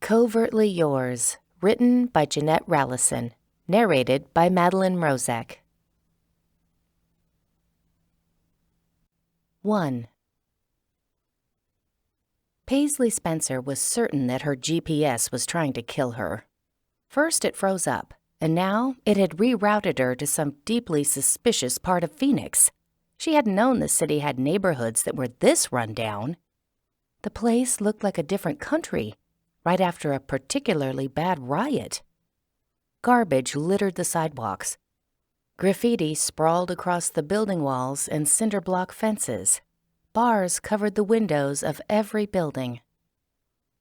Covertly Yours, written by Janette Rallison, narrated by Madeline Mrozek. 1. Paisley Spencer was certain that her GPS was trying to kill her. First it froze up, and now it had rerouted her to some deeply suspicious part of Phoenix. She hadn't known the city had neighborhoods that were this run down. The place looked like a different country, right after a particularly bad riot. Garbage littered the sidewalks. Graffiti sprawled across the building walls and cinder block fences. Bars covered the windows of every building.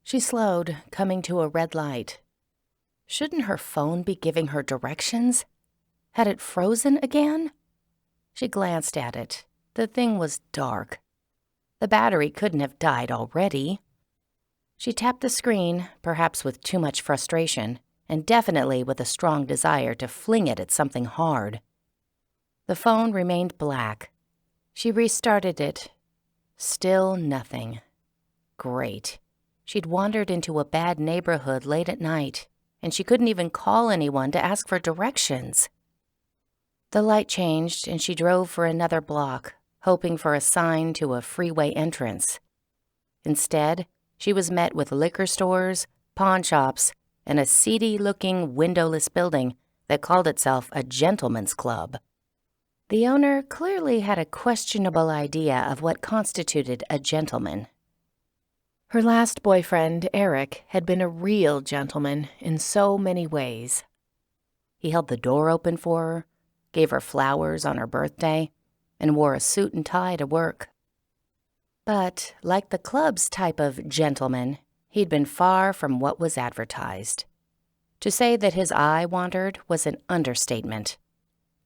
She slowed, coming to a red light. Shouldn't her phone be giving her directions? Had it frozen again? She glanced at it. The thing was dark. The battery couldn't have died already. She tapped the screen, perhaps with too much frustration, and definitely with a strong desire to fling it at something hard. The phone remained black. She restarted it. Still nothing. Great. She'd wandered into a bad neighborhood late at night, and she couldn't even call anyone to ask for directions. The light changed, and she drove for another block, hoping for a sign to a freeway entrance. Instead, she was met with liquor stores, pawn shops, and a seedy-looking windowless building that called itself a gentleman's club. The owner clearly had a questionable idea of what constituted a gentleman. Her last boyfriend, Eric, had been a real gentleman in so many ways. He held the door open for her, gave her flowers on her birthday, and wore a suit and tie to work. But, like the club's type of gentleman, he'd been far from what was advertised. To say that his eye wandered was an understatement.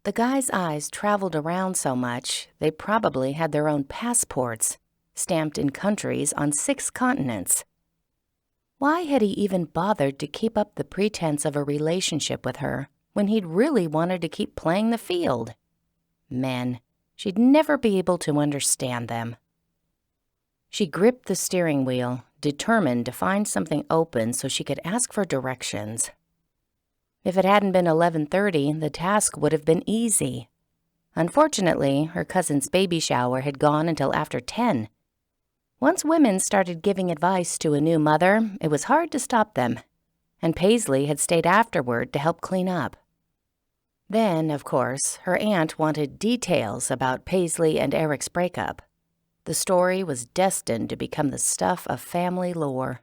The guy's eyes traveled around so much, they probably had their own passports, stamped in countries on 6 continents. Why had he even bothered to keep up the pretense of a relationship with her when he'd really wanted to keep playing the field? Men, she'd never be able to understand them. She gripped the steering wheel, determined to find something open so she could ask for directions. If it hadn't been 11:30, the task would have been easy. Unfortunately, her cousin's baby shower had gone until after 10. Once women started giving advice to a new mother, it was hard to stop them, and Paisley had stayed afterward to help clean up. Then, of course, her aunt wanted details about Paisley and Eric's breakup. The story was destined to become the stuff of family lore.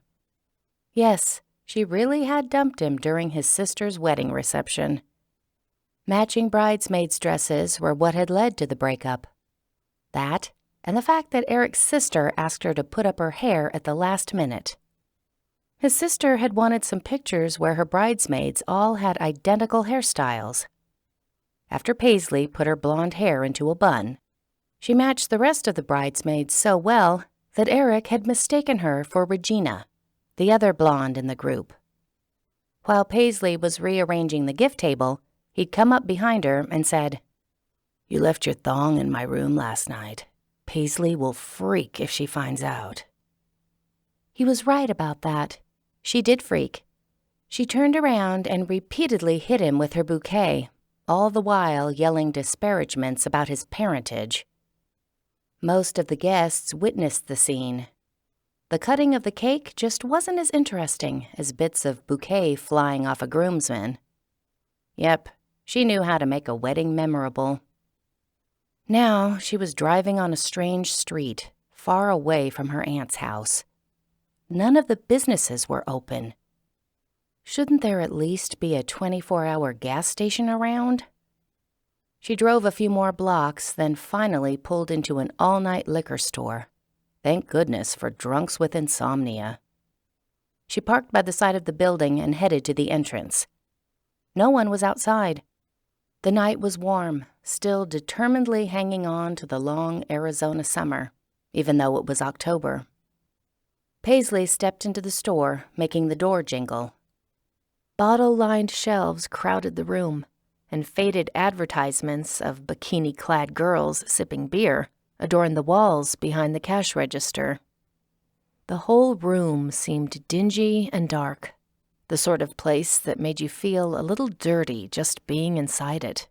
Yes, she really had dumped him during his sister's wedding reception. Matching bridesmaids' dresses were what had led to the breakup. That, and the fact that Eric's sister asked her to put up her hair at the last minute. His sister had wanted some pictures where her bridesmaids all had identical hairstyles. After Paisley put her blonde hair into a bun, she matched the rest of the bridesmaids so well that Eric had mistaken her for Regina, the other blonde in the group. While Paisley was rearranging the gift table, he'd come up behind her and said, "You left your thong in my room last night. Paisley will freak if she finds out." He was right about that. She did freak. She turned around and repeatedly hit him with her bouquet, all the while yelling disparagements about his parentage. Most of the guests witnessed the scene. The cutting of the cake just wasn't as interesting as bits of bouquet flying off a groomsman. Yep, she knew how to make a wedding memorable. Now she was driving on a strange street, far away from her aunt's house. None of the businesses were open. Shouldn't there at least be a 24-hour gas station around? She drove a few more blocks, then finally pulled into an all-night liquor store. Thank goodness for drunks with insomnia. She parked by the side of the building and headed to the entrance. No one was outside. The night was warm, still determinedly hanging on to the long Arizona summer, even though it was October. Paisley stepped into the store, making the door jingle. Bottle-lined shelves crowded the room, and faded advertisements of bikini-clad girls sipping beer adorned the walls behind the cash register. The whole room seemed dingy and dark, the sort of place that made you feel a little dirty just being inside it.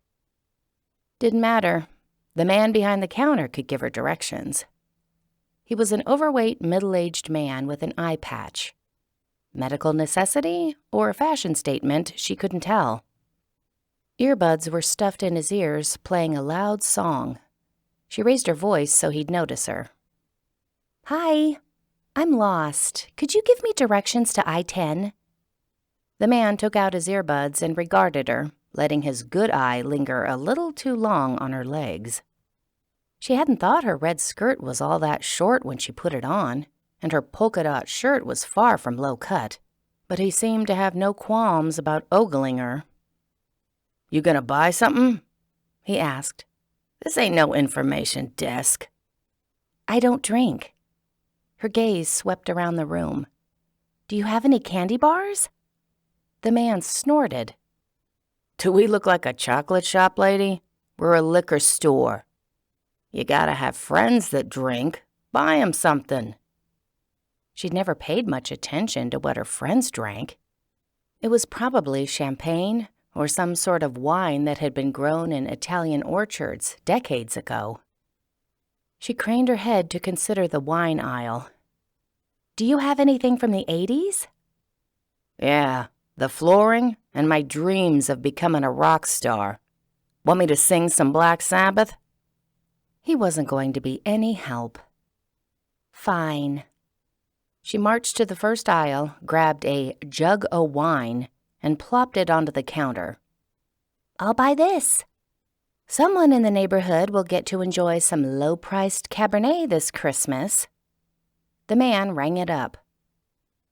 Didn't matter. The man behind the counter could give her directions. He was an overweight, middle-aged man with an eye patch. Medical necessity or a fashion statement, she couldn't tell. Earbuds were stuffed in his ears, playing a loud song. She raised her voice so he'd notice her. "Hi, I'm lost. Could you give me directions to I-10? The man took out his earbuds and regarded her, letting his good eye linger a little too long on her legs. She hadn't thought her red skirt was all that short when she put it on, and her polka-dot shirt was far from low-cut, but he seemed to have no qualms about ogling her. "You gonna buy something?" he asked. "This ain't no information desk." "I don't drink." Her gaze swept around the room. "Do you have any candy bars?" The man snorted. "Do we look like a chocolate shop, lady? We're a liquor store. You gotta have friends that drink. Buy 'em something." She'd never paid much attention to what her friends drank. It was probably champagne or some sort of wine that had been grown in Italian orchards decades ago. She craned her head to consider the wine aisle. "Do you have anything from the 80s? "Yeah, the flooring and my dreams of becoming a rock star. Want me to sing some Black Sabbath?" He wasn't going to be any help. "Fine." She marched to the first aisle, grabbed a jug o' wine, and plopped it onto the counter. "I'll buy this. Someone in the neighborhood will get to enjoy some low-priced Cabernet this Christmas." The man rang it up.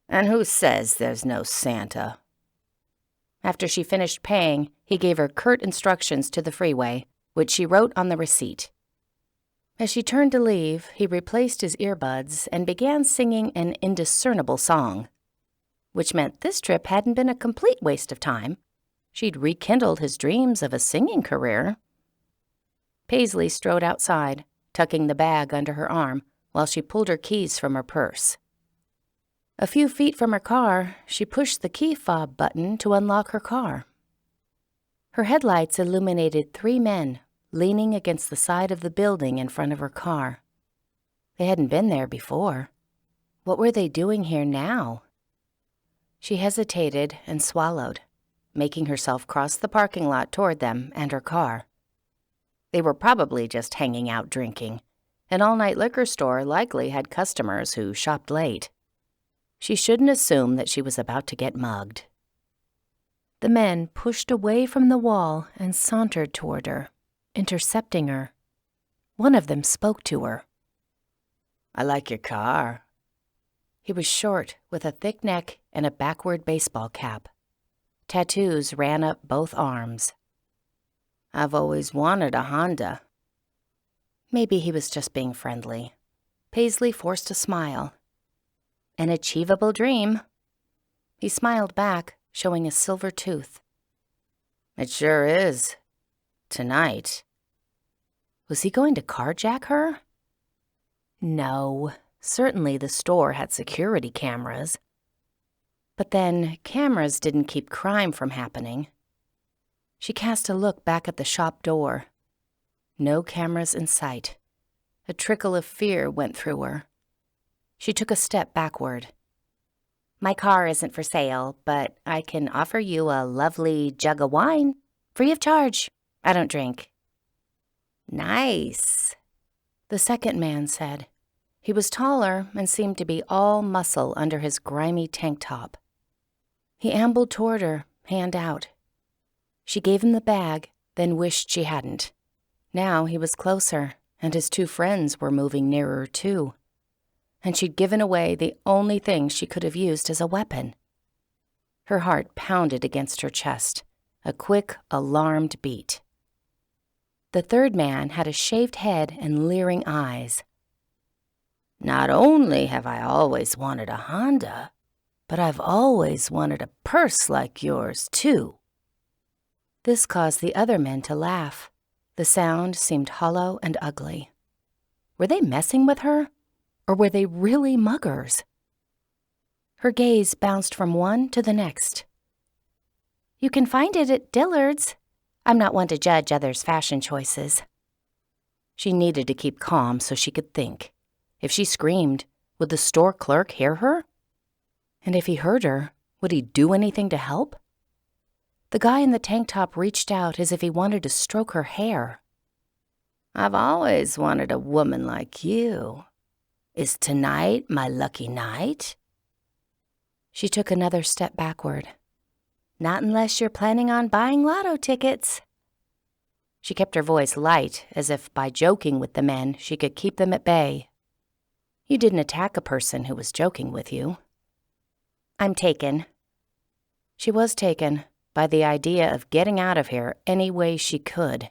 "And who says there's no Santa?" After she finished paying, he gave her curt instructions to the freeway, which she wrote on the receipt. As she turned to leave, he replaced his earbuds and began singing an indiscernible song, which meant this trip hadn't been a complete waste of time. She'd rekindled his dreams of a singing career. Paisley strode outside, tucking the bag under her arm while she pulled her keys from her purse. A few feet from her car, she pushed the key fob button to unlock her car. Her headlights illuminated 3 men leaning against the side of the building in front of her car. They hadn't been there before. What were they doing here now? She hesitated and swallowed, making herself cross the parking lot toward them and her car. They were probably just hanging out drinking. An all-night liquor store likely had customers who shopped late. She shouldn't assume that she was about to get mugged. The men pushed away from the wall and sauntered toward her, intercepting her. One of them spoke to her. "I like your car." He was short, with a thick neck and a backward baseball cap. Tattoos ran up both arms. "I've always wanted a Honda." Maybe he was just being friendly. Paisley forced a smile. "An achievable dream." He smiled back, showing a silver tooth. "It sure is. Tonight." Was he going to carjack her? No. Certainly the store had security cameras. But then, cameras didn't keep crime from happening. She cast a look back at the shop door. No cameras in sight. A trickle of fear went through her. She took a step backward. "My car isn't for sale, but I can offer you a lovely jug of wine, free of charge. I don't drink." "Nice," the second man said. He was taller and seemed to be all muscle under his grimy tank top. He ambled toward her, hand out. She gave him the bag, then wished she hadn't. Now he was closer, and his 2 friends were moving nearer too. And she'd given away the only thing she could have used as a weapon. Her heart pounded against her chest, a quick, alarmed beat. The third man had a shaved head and leering eyes. "Not only have I always wanted a Honda, but I've always wanted a purse like yours, too." This caused the other men to laugh. The sound seemed hollow and ugly. Were they messing with her? Or were they really muggers? Her gaze bounced from one to the next. "You can find it at Dillard's. I'm not one to judge others' fashion choices." She needed to keep calm so she could think. If she screamed, would the store clerk hear her? And if he heard her, would he do anything to help? The guy in the tank top reached out as if he wanted to stroke her hair. "I've always wanted a woman like you. Is tonight my lucky night?" She took another step backward. "Not unless you're planning on buying lotto tickets." She kept her voice light, as if by joking with the men she could keep them at bay. You didn't attack a person who was joking with you. "I'm taken." She was taken by the idea of getting out of here any way she could.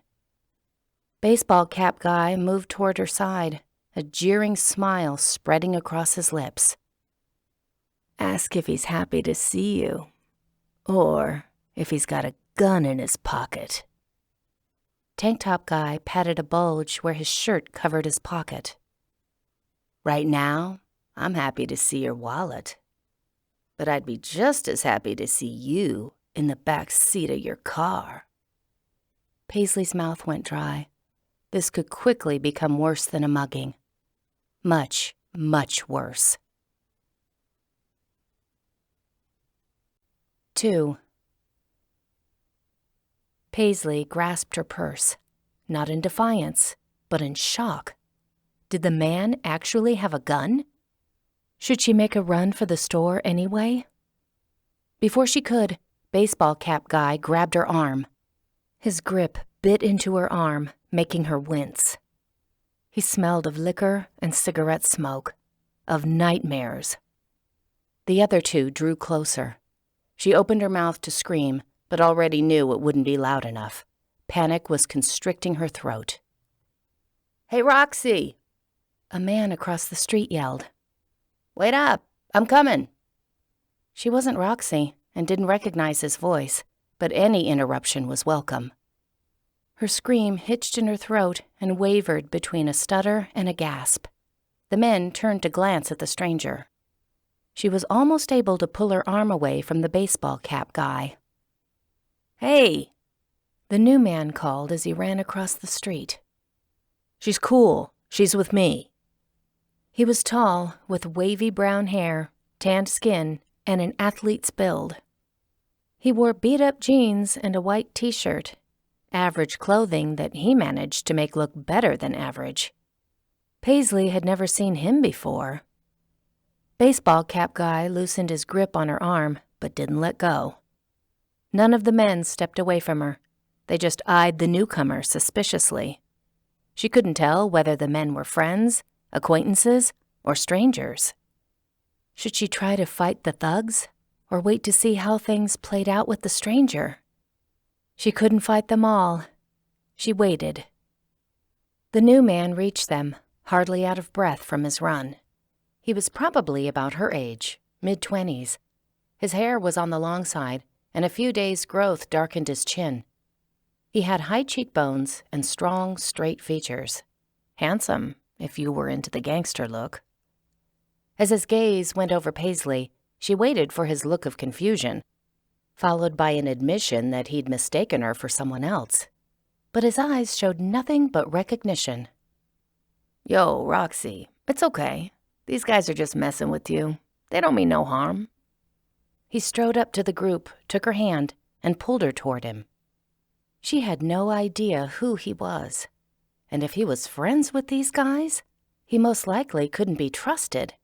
Baseball cap guy moved toward her side, a jeering smile spreading across his lips. "Ask if he's happy to see you, or if he's got a gun in his pocket." Tank top guy patted a bulge where his shirt covered his pocket. "Right now, I'm happy to see your wallet. But I'd be just as happy to see you in the back seat of your car." Paisley's mouth went dry. This could quickly become worse than a mugging. Much, much worse. 2. Paisley grasped her purse, not in defiance, but in shock. Did the man actually have a gun? Should she make a run for the store anyway? Before she could, baseball cap guy grabbed her arm. His grip bit into her arm, making her wince. He smelled of liquor and cigarette smoke, of nightmares. The other two drew closer. She opened her mouth to scream, but already knew it wouldn't be loud enough. Panic was constricting her throat. "Hey, Roxy!" a man across the street yelled. "Wait up! I'm coming!" She wasn't Roxy and didn't recognize his voice, but any interruption was welcome. Her scream hitched in her throat and wavered between a stutter and a gasp. The men turned to glance at the stranger. She was almost able to pull her arm away from the baseball cap guy. "Hey!" the new man called as he ran across the street. "She's cool. She's with me." He was tall, with wavy brown hair, tanned skin, and an athlete's build. He wore beat-up jeans and a white t-shirt, average clothing that he managed to make look better than average. Paisley had never seen him before. Baseball cap guy loosened his grip on her arm, but didn't let go. None of the men stepped away from her. They just eyed the newcomer suspiciously. She couldn't tell whether the men were friends, acquaintances, or strangers. Should she try to fight the thugs, or wait to see how things played out with the stranger? She couldn't fight them all. She waited. The new man reached them, hardly out of breath from his run. He was probably about her age, mid-20s. His hair was on the long side, and a few days' growth darkened his chin. He had high cheekbones and strong, straight features. Handsome, if you were into the gangster look. As his gaze went over Paisley, she waited for his look of confusion, followed by an admission that he'd mistaken her for someone else. But his eyes showed nothing but recognition. "Yo, Roxy, it's okay. These guys are just messing with you. They don't mean no harm." He strode up to the group, took her hand, and pulled her toward him. She had no idea who he was. And if he was friends with these guys, he most likely couldn't be trusted.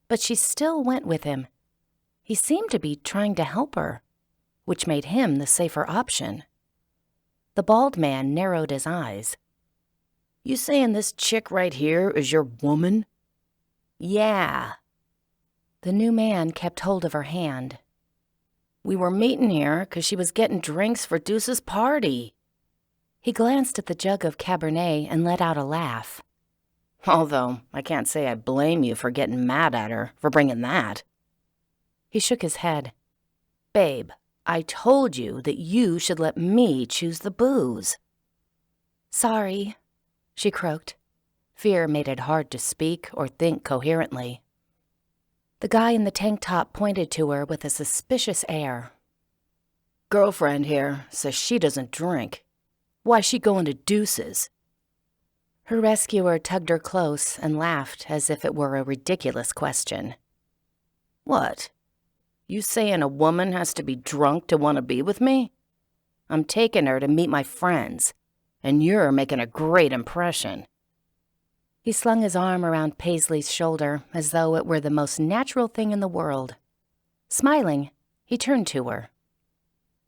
But she still went with him. He seemed to be trying to help her, which made him the safer option. The bald man narrowed his eyes. "You saying this chick right here is your woman?" "Yeah." The new man kept hold of her hand. "We were meeting here 'cause she was getting drinks for Deuce's party." He glanced at the jug of Cabernet and let out a laugh. "Although, I can't say I blame you for getting mad at her for bringing that." He shook his head. "Babe, I told you that you should let me choose the booze." "Sorry," she croaked. Fear made it hard to speak or think coherently. The guy in the tank top pointed to her with a suspicious air. Girlfriend here says she doesn't drink. Why's she going to Deuces? Her rescuer tugged her close and laughed as if it were a ridiculous question. What? You saying a woman has to be drunk to want to be with me? I'm taking her to meet my friends, and you're making a great impression. He slung his arm around Paisley's shoulder as though it were the most natural thing in the world. Smiling, he turned to her.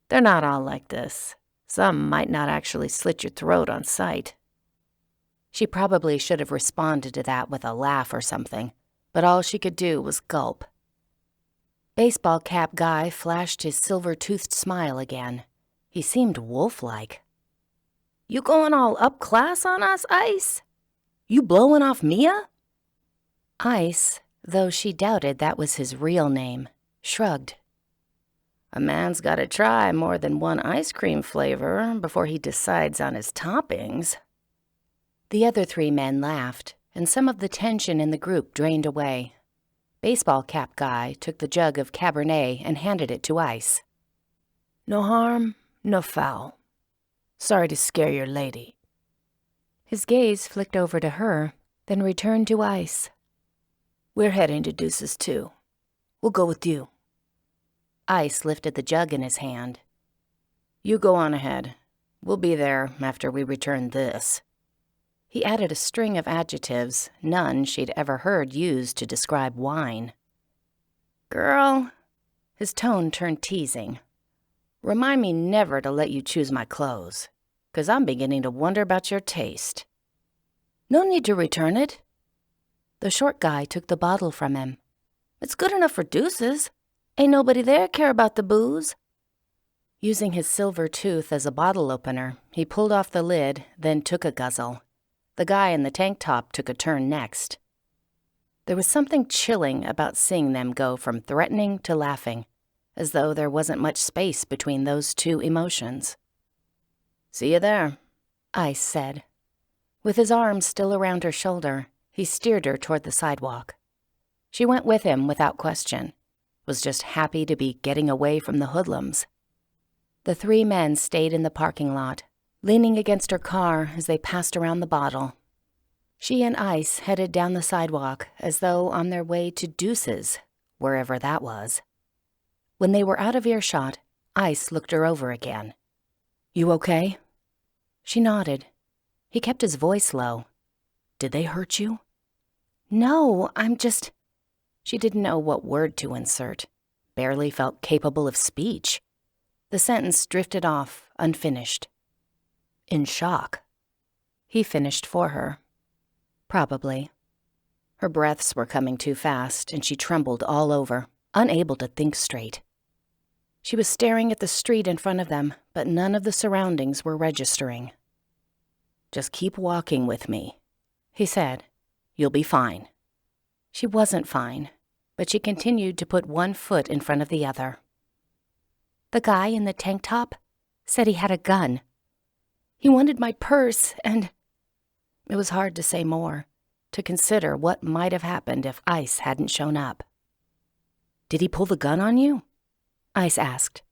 They're not all like this. Some might not actually slit your throat on sight. She probably should have responded to that with a laugh or something, but all she could do was gulp. Baseball cap guy flashed his silver-toothed smile again. He seemed wolf-like. You going all up class on us, Ice? You blowing off Mia? Ice, though she doubted that was his real name, shrugged. A man's got to try more than one ice cream flavor before he decides on his toppings. The other three men laughed, and some of the tension in the group drained away. Baseball cap guy took the jug of Cabernet and handed it to Ice. No harm, no foul. Sorry to scare your lady. His gaze flicked over to her, then returned to Ice. We're heading to Deuces too. We'll go with you. Ice lifted the jug in his hand. You go on ahead. We'll be there after we return this. He added a string of adjectives, none she'd ever heard used to describe wine. Girl, his tone turned teasing. Remind me never to let you choose my clothes, 'cause I'm beginning to wonder about your taste. No need to return it. The short guy took the bottle from him. It's good enough for Deuces. Ain't nobody there care about the booze. Using his silver tooth as a bottle opener, he pulled off the lid, then took a guzzle. The guy in the tank top took a turn next. There was something chilling about seeing them go from threatening to laughing, as though there wasn't much space between those two emotions. See you there, Ice said. With his arm still around her shoulder, he steered her toward the sidewalk. She went with him without question, was just happy to be getting away from the hoodlums. The three men stayed in the parking lot, leaning against her car as they passed around the bottle. She and Ice headed down the sidewalk as though on their way to Deuces, wherever that was. When they were out of earshot, Ice looked her over again. You okay? She nodded. He kept his voice low. Did they hurt you? No, I'm just... She didn't know what word to insert, barely felt capable of speech. The sentence drifted off, unfinished. In shock. He finished for her. Probably. Her breaths were coming too fast, and she trembled all over, unable to think straight. She was staring at the street in front of them, but none of the surroundings were registering. Just keep walking with me, he said. You'll be fine. She wasn't fine, but she continued to put one foot in front of the other. The guy in the tank top said he had a gun. He wanted my purse, and... It was hard to say more, to consider what might have happened if Ice hadn't shown up. Did he pull the gun on you? Ice asked.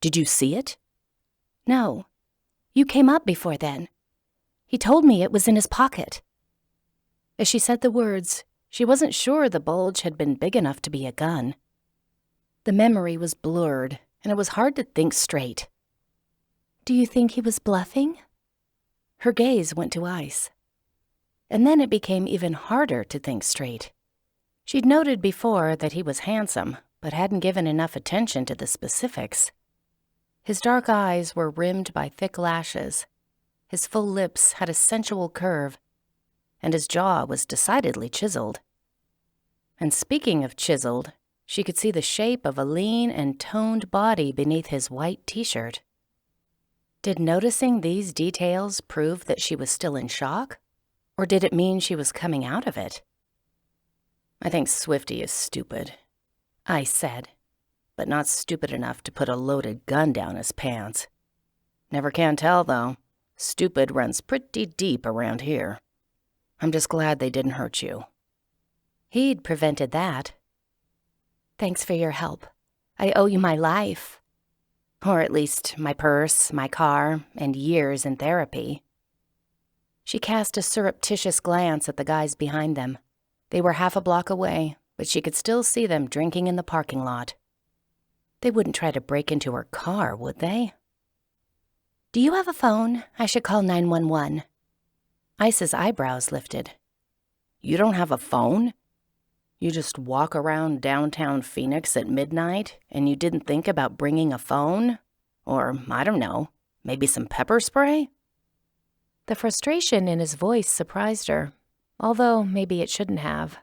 Did you see it? No. You came up before then. He told me it was in his pocket. As she said the words, she wasn't sure the bulge had been big enough to be a gun. The memory was blurred, and it was hard to think straight. Do you think he was bluffing? Her gaze went to Ice. And then it became even harder to think straight. She'd noted before that he was handsome, but hadn't given enough attention to the specifics. His dark eyes were rimmed by thick lashes. His full lips had a sensual curve, and his jaw was decidedly chiseled. And speaking of chiseled, she could see the shape of a lean and toned body beneath his white t-shirt. Did noticing these details prove that she was still in shock? Or did it mean she was coming out of it? I think Swifty is stupid, Ice said, but not stupid enough to put a loaded gun down his pants. Never can tell, though. Stupid runs pretty deep around here. I'm just glad they didn't hurt you. He'd prevented that. Thanks for your help. I owe you my life. Or at least my purse, my car, and years in therapy. She cast a surreptitious glance at the guys behind them. They were half a block away, but she could still see them drinking in the parking lot. They wouldn't try to break into her car, would they? Do you have a phone? I should call 911. Ice's eyebrows lifted. You don't have a phone? You just walk around downtown Phoenix at midnight and you didn't think about bringing a phone? Or, I don't know, maybe some pepper spray? The frustration in his voice surprised her, although maybe it shouldn't have.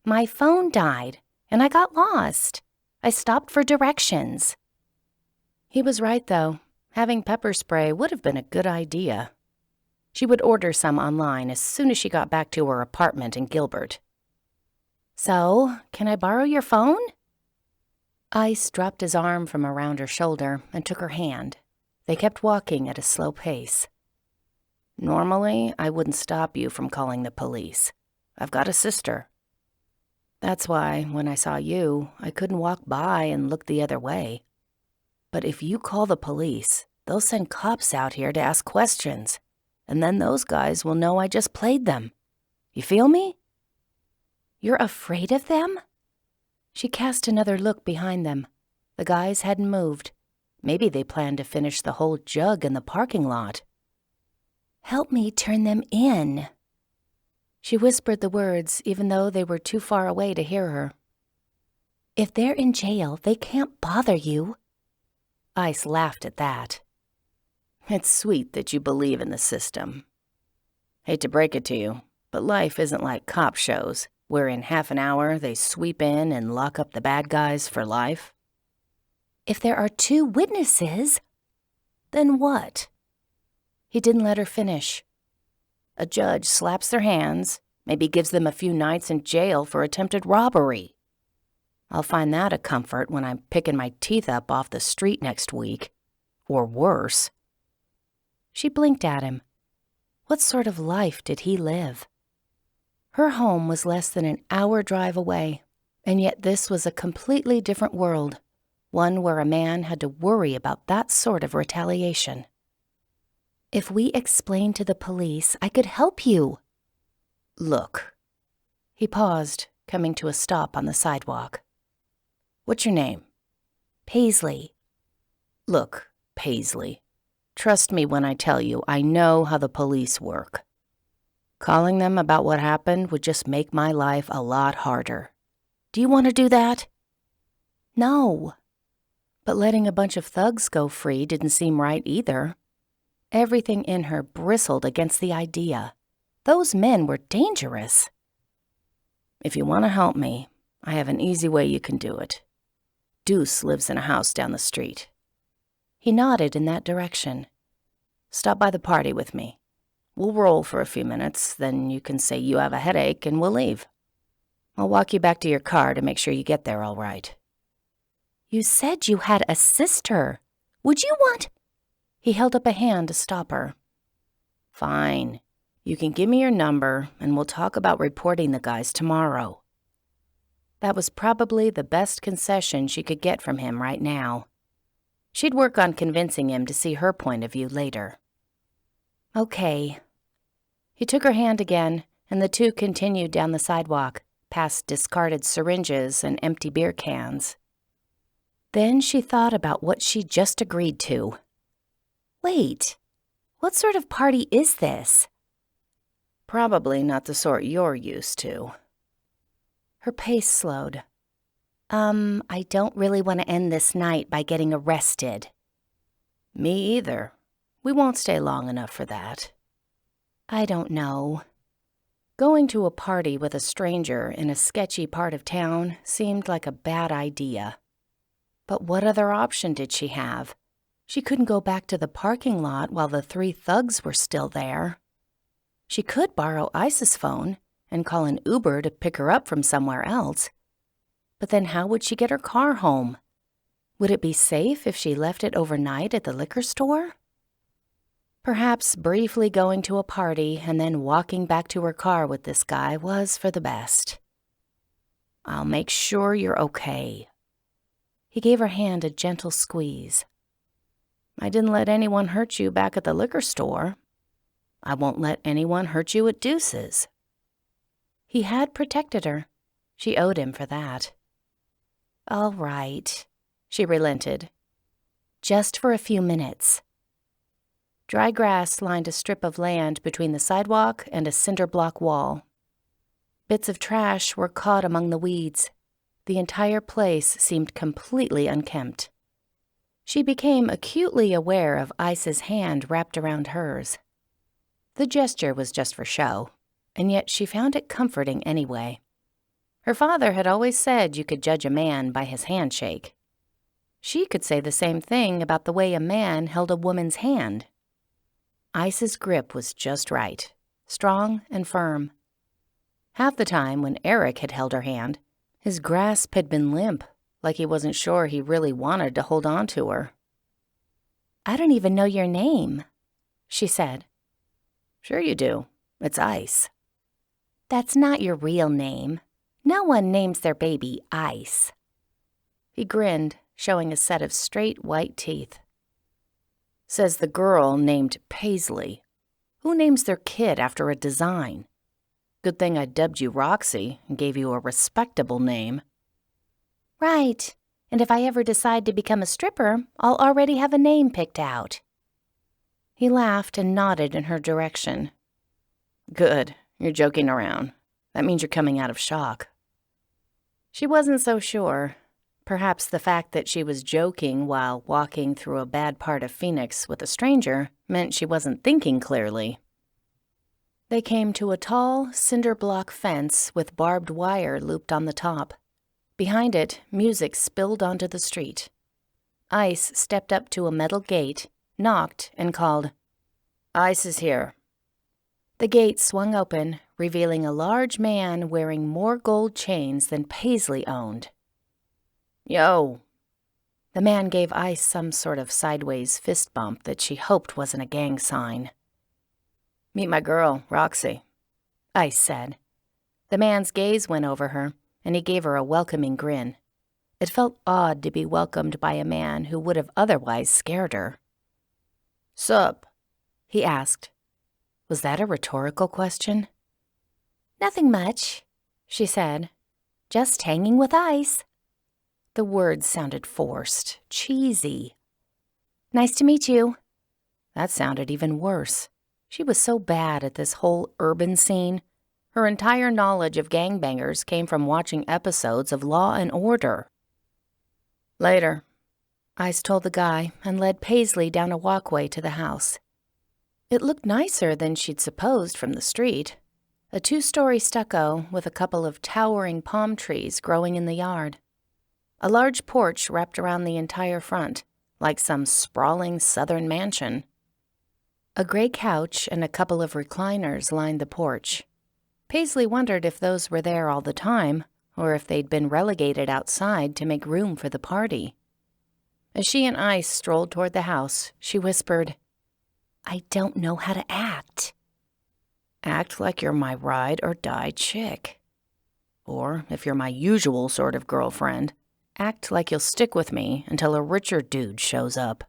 My phone died, and I got lost. I stopped for directions. He was right, though. Having pepper spray would have been a good idea. She would order some online as soon as she got back to her apartment in Gilbert. So, can I borrow your phone? Ice dropped his arm from around her shoulder and took her hand. They kept walking at a slow pace. Normally, I wouldn't stop you from calling the police. I've got a sister. That's why, when I saw you, I couldn't walk by and look the other way. But if you call the police, they'll send cops out here to ask questions, and then those guys will know I just played them. You feel me? You're afraid of them? She cast another look behind them. The guys hadn't moved. Maybe they planned to finish the whole jug in the parking lot. Help me turn them in. She whispered the words, even though they were too far away to hear her. If they're in jail, they can't bother you. Ice laughed at that. It's sweet that you believe in the system. Hate to break it to you, but life isn't like cop shows, where in half an hour they sweep in and lock up the bad guys for life. If there are 2 witnesses, then what? He didn't let her finish. A judge slaps their hands, maybe gives them a few nights in jail for attempted robbery. I'll find that a comfort when I'm picking my teeth up off the street next week. Or worse. She blinked at him. What sort of life did he live? Her home was less than an hour drive away, and yet this was a completely different world, one where a man had to worry about that sort of retaliation. If we explain to the police, I could help you. Look. He paused, coming to a stop on the sidewalk. What's your name? Paisley. Look, Paisley. Trust me when I tell you I know how the police work. Calling them about what happened would just make my life a lot harder. Do you want to do that? No. But letting a bunch of thugs go free didn't seem right either. Everything in her bristled against the idea. Those men were dangerous. If you want to help me, I have an easy way you can do it. Deuce lives in a house down the street. He nodded in that direction. Stop by the party with me. We'll roll for a few minutes, then you can say you have a headache and we'll leave. I'll walk you back to your car to make sure you get there all right. You said you had a sister. Would you want... He held up a hand to stop her. Fine. You can give me your number, and we'll talk about reporting the guys tomorrow. That was probably the best concession she could get from him right now. She'd work on convincing him to see her point of view later. Okay. He took her hand again, and the two continued down the sidewalk, past discarded syringes and empty beer cans. Then she thought about what she'd just agreed to. Wait, what sort of party is this? Probably not the sort you're used to. Her pace slowed. I don't really want to end this night by getting arrested. Me either. We won't stay long enough for that. I don't know. Going to a party with a stranger in a sketchy part of town seemed like a bad idea. But what other option did she have? She couldn't go back to the parking lot while the 3 thugs were still there. She could borrow Ice's phone and call an Uber to pick her up from somewhere else. But then how would she get her car home? Would it be safe if she left it overnight at the liquor store? Perhaps briefly going to a party and then walking back to her car with this guy was for the best. I'll make sure you're okay." He gave her hand a gentle squeeze. "I didn't let anyone hurt you back at the liquor store. I won't let anyone hurt you at Deuce's." He had protected her. She owed him for that. "All right," she relented. "Just for a few minutes." Dry grass lined a strip of land between the sidewalk and a cinder block wall. Bits of trash were caught among the weeds. The entire place seemed completely unkempt. She became acutely aware of Ice's hand wrapped around hers. The gesture was just for show, and yet she found it comforting anyway. Her father had always said you could judge a man by his handshake. She could say the same thing about the way a man held a woman's hand. Ice's grip was just right, strong and firm. Half the time when Eric had held her hand, his grasp had been limp, like he wasn't sure he really wanted to hold on to her. "I don't even know your name," she said. "Sure you do. It's Ice." "That's not your real name. No one names their baby Ice." He grinned, showing a set of straight white teeth. "Says the girl named Paisley. Who names their kid after a design? Good thing I dubbed you Roxy and gave you a respectable name." "Right. And if I ever decide to become a stripper, I'll already have a name picked out." He laughed and nodded in her direction. "Good. You're joking around. That means you're coming out of shock." She wasn't so sure. Perhaps the fact that she was joking while walking through a bad part of Phoenix with a stranger meant she wasn't thinking clearly. They came to a tall, cinder block fence with barbed wire looped on the top. Behind it, music spilled onto the street. Ice stepped up to a metal gate, knocked, and called, "Ice is here." The gate swung open, revealing a large man wearing more gold chains than Paisley owned. "Yo." The man gave Ice some sort of sideways fist bump that she hoped wasn't a gang sign. "Meet my girl, Roxy," Ice said. The man's gaze went over her, and he gave her a welcoming grin. It felt odd to be welcomed by a man who would have otherwise scared her. "Sup?" he asked. Was that a rhetorical question? "Nothing much," she said. "Just hanging with Ice." The words sounded forced, cheesy. "Nice to meet you." That sounded even worse. She was so bad at this whole urban scene. Her entire knowledge of gangbangers came from watching episodes of Law and Order. "Later," Ice told the guy and led Paisley down a walkway to the house. It looked nicer than she'd supposed from the street. A 2-story stucco with a couple of towering palm trees growing in the yard. A large porch wrapped around the entire front, like some sprawling southern mansion. A gray couch and a couple of recliners lined the porch. Paisley wondered if those were there all the time, or if they'd been relegated outside to make room for the party. As she and Ice strolled toward the house, she whispered, "I don't know how to act." "Act like you're my ride-or-die chick. Or, if you're my usual sort of girlfriend, act like you'll stick with me until a richer dude shows up."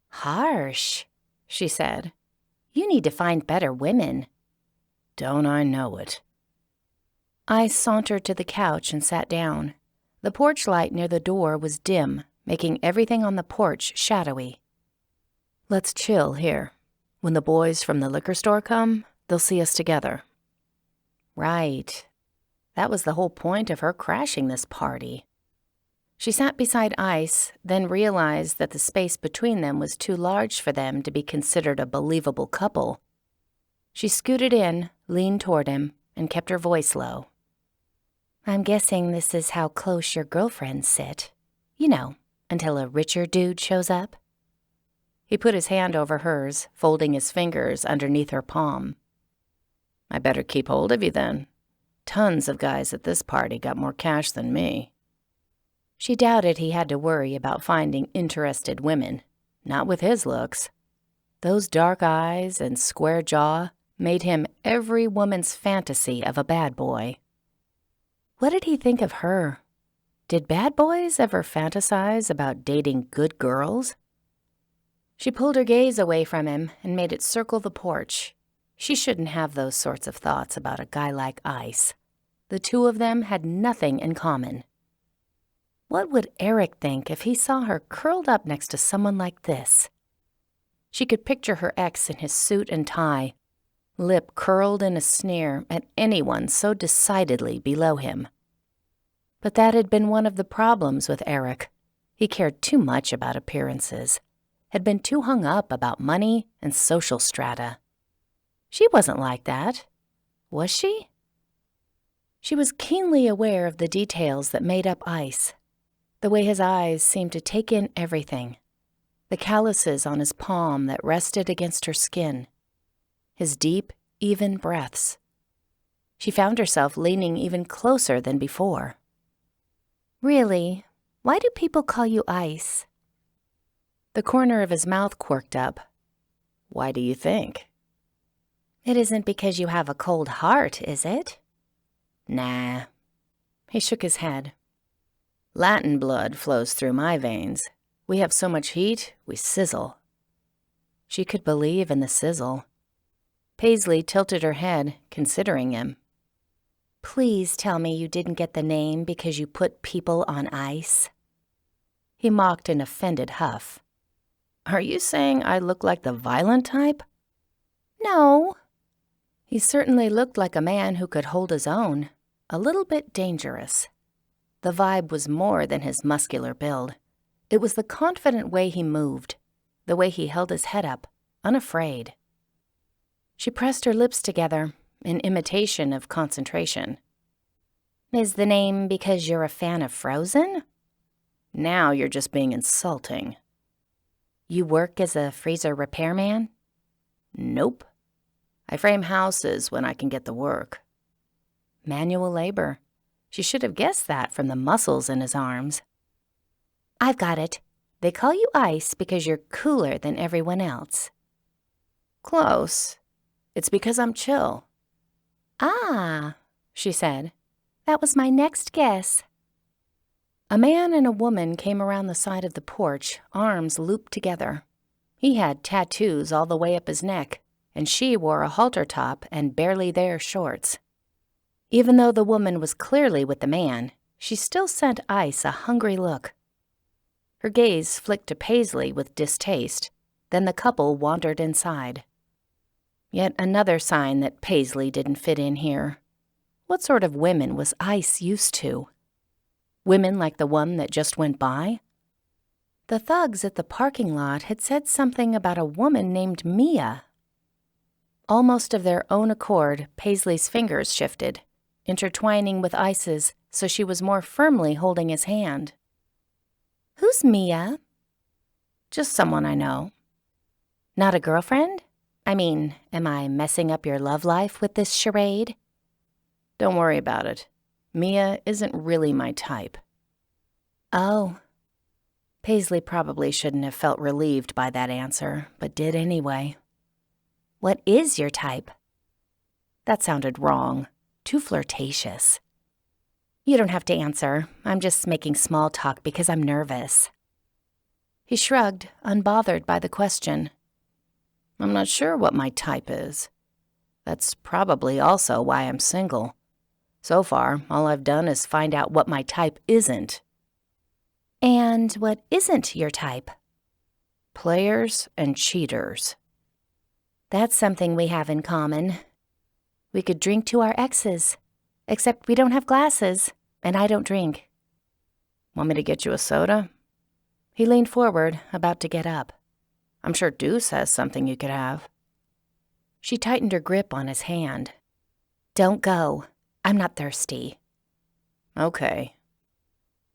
"Harsh," she said. "You need to find better women." "Don't I know it?" I sauntered to the couch and sat down. The porch light near the door was dim, making everything on the porch shadowy. "Let's chill here. When the boys from the liquor store come, they'll see us together." Right. That was the whole point of her crashing this party. She sat beside Ice, then realized that the space between them was too large for them to be considered a believable couple. She scooted in, leaned toward him, and kept her voice low. "I'm guessing this is how close your girlfriends sit. You know, until a richer dude shows up." He put his hand over hers, folding his fingers underneath her palm. "I better keep hold of you then. Tons of guys at this party got more cash than me." She doubted he had to worry about finding interested women. Not with his looks. Those dark eyes and square jaw made him every woman's fantasy of a bad boy. What did he think of her? Did bad boys ever fantasize about dating good girls? She pulled her gaze away from him and made it circle the porch. She shouldn't have those sorts of thoughts about a guy like Ice. The two of them had nothing in common. What would Eric think if he saw her curled up next to someone like this? She could picture her ex in his suit and tie, lip curled in a sneer at anyone so decidedly below him. But that had been one of the problems with Eric. He cared too much about appearances, had been too hung up about money and social strata. She wasn't like that, was she? She was keenly aware of the details that made up Ice, the way his eyes seemed to take in everything, the calluses on his palm that rested against her skin, his deep, even breaths. She found herself leaning even closer than before. Really, why do people call you Ice? The corner of his mouth quirked up. Why do you think? It isn't because you have a cold heart, is it? Nah. He shook his head. Latin blood flows through my veins. We have so much heat, we sizzle. She could believe in the sizzle. Paisley tilted her head, considering him. Please tell me you didn't get the name because you put people on ice. He mocked an offended huff. Are you saying I look like the violent type? No. He certainly looked like a man who could hold his own, a little bit dangerous. The vibe was more than his muscular build. It was the confident way he moved, the way he held his head up, unafraid. She pressed her lips together in imitation of concentration. Is the name because you're a fan of Frozen? Now you're just being insulting. You work as a freezer repairman? Nope. I frame houses when I can get the work. Manual labor. She should have guessed that from the muscles in his arms. I've got it. They call you Ice because you're cooler than everyone else. Close. It's because I'm chill. Ah, she said. That was my next guess. A man and a woman came around the side of the porch, arms looped together. He had tattoos all the way up his neck, and she wore a halter top and barely there shorts. Even though the woman was clearly with the man, she still sent Ice a hungry look. Her gaze flicked to Paisley with distaste, then the couple wandered inside. Yet another sign that Paisley didn't fit in here. What sort of women was Ice used to? Women like the one that just went by? The thugs at the parking lot had said something about a woman named Mia. Almost of their own accord, Paisley's fingers shifted, intertwining with Ice's so she was more firmly holding his hand. Who's Mia? Just someone I know. Not a girlfriend? I mean, am I messing up your love life with this charade? Don't worry about it. Mia isn't really my type. Oh. Paisley probably shouldn't have felt relieved by that answer, but did anyway. What is your type? That sounded wrong. Too flirtatious. You don't have to answer. I'm just making small talk because I'm nervous. He shrugged, unbothered by the question. I'm not sure what my type is. That's probably also why I'm single. So far, all I've done is find out what my type isn't. And what isn't your type? Players and cheaters. That's something we have in common. We could drink to our exes, except we don't have glasses, and I don't drink. Want me to get you a soda? He leaned forward, about to get up. I'm sure Deuce has something you could have. She tightened her grip on his hand. Don't go. I'm not thirsty. Okay.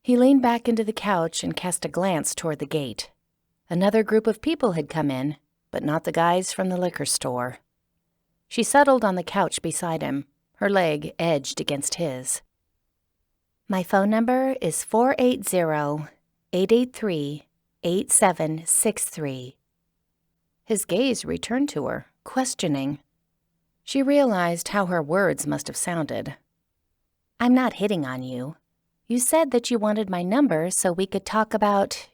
He leaned back into the couch and cast a glance toward the gate. Another group of people had come in, but not the guys from the liquor store. She settled on the couch beside him, her leg edged against his. My phone number is 480-883-8763. His gaze returned to her, questioning. She realized how her words must have sounded. I'm not hitting on you. You said that you wanted my number so we could talk about,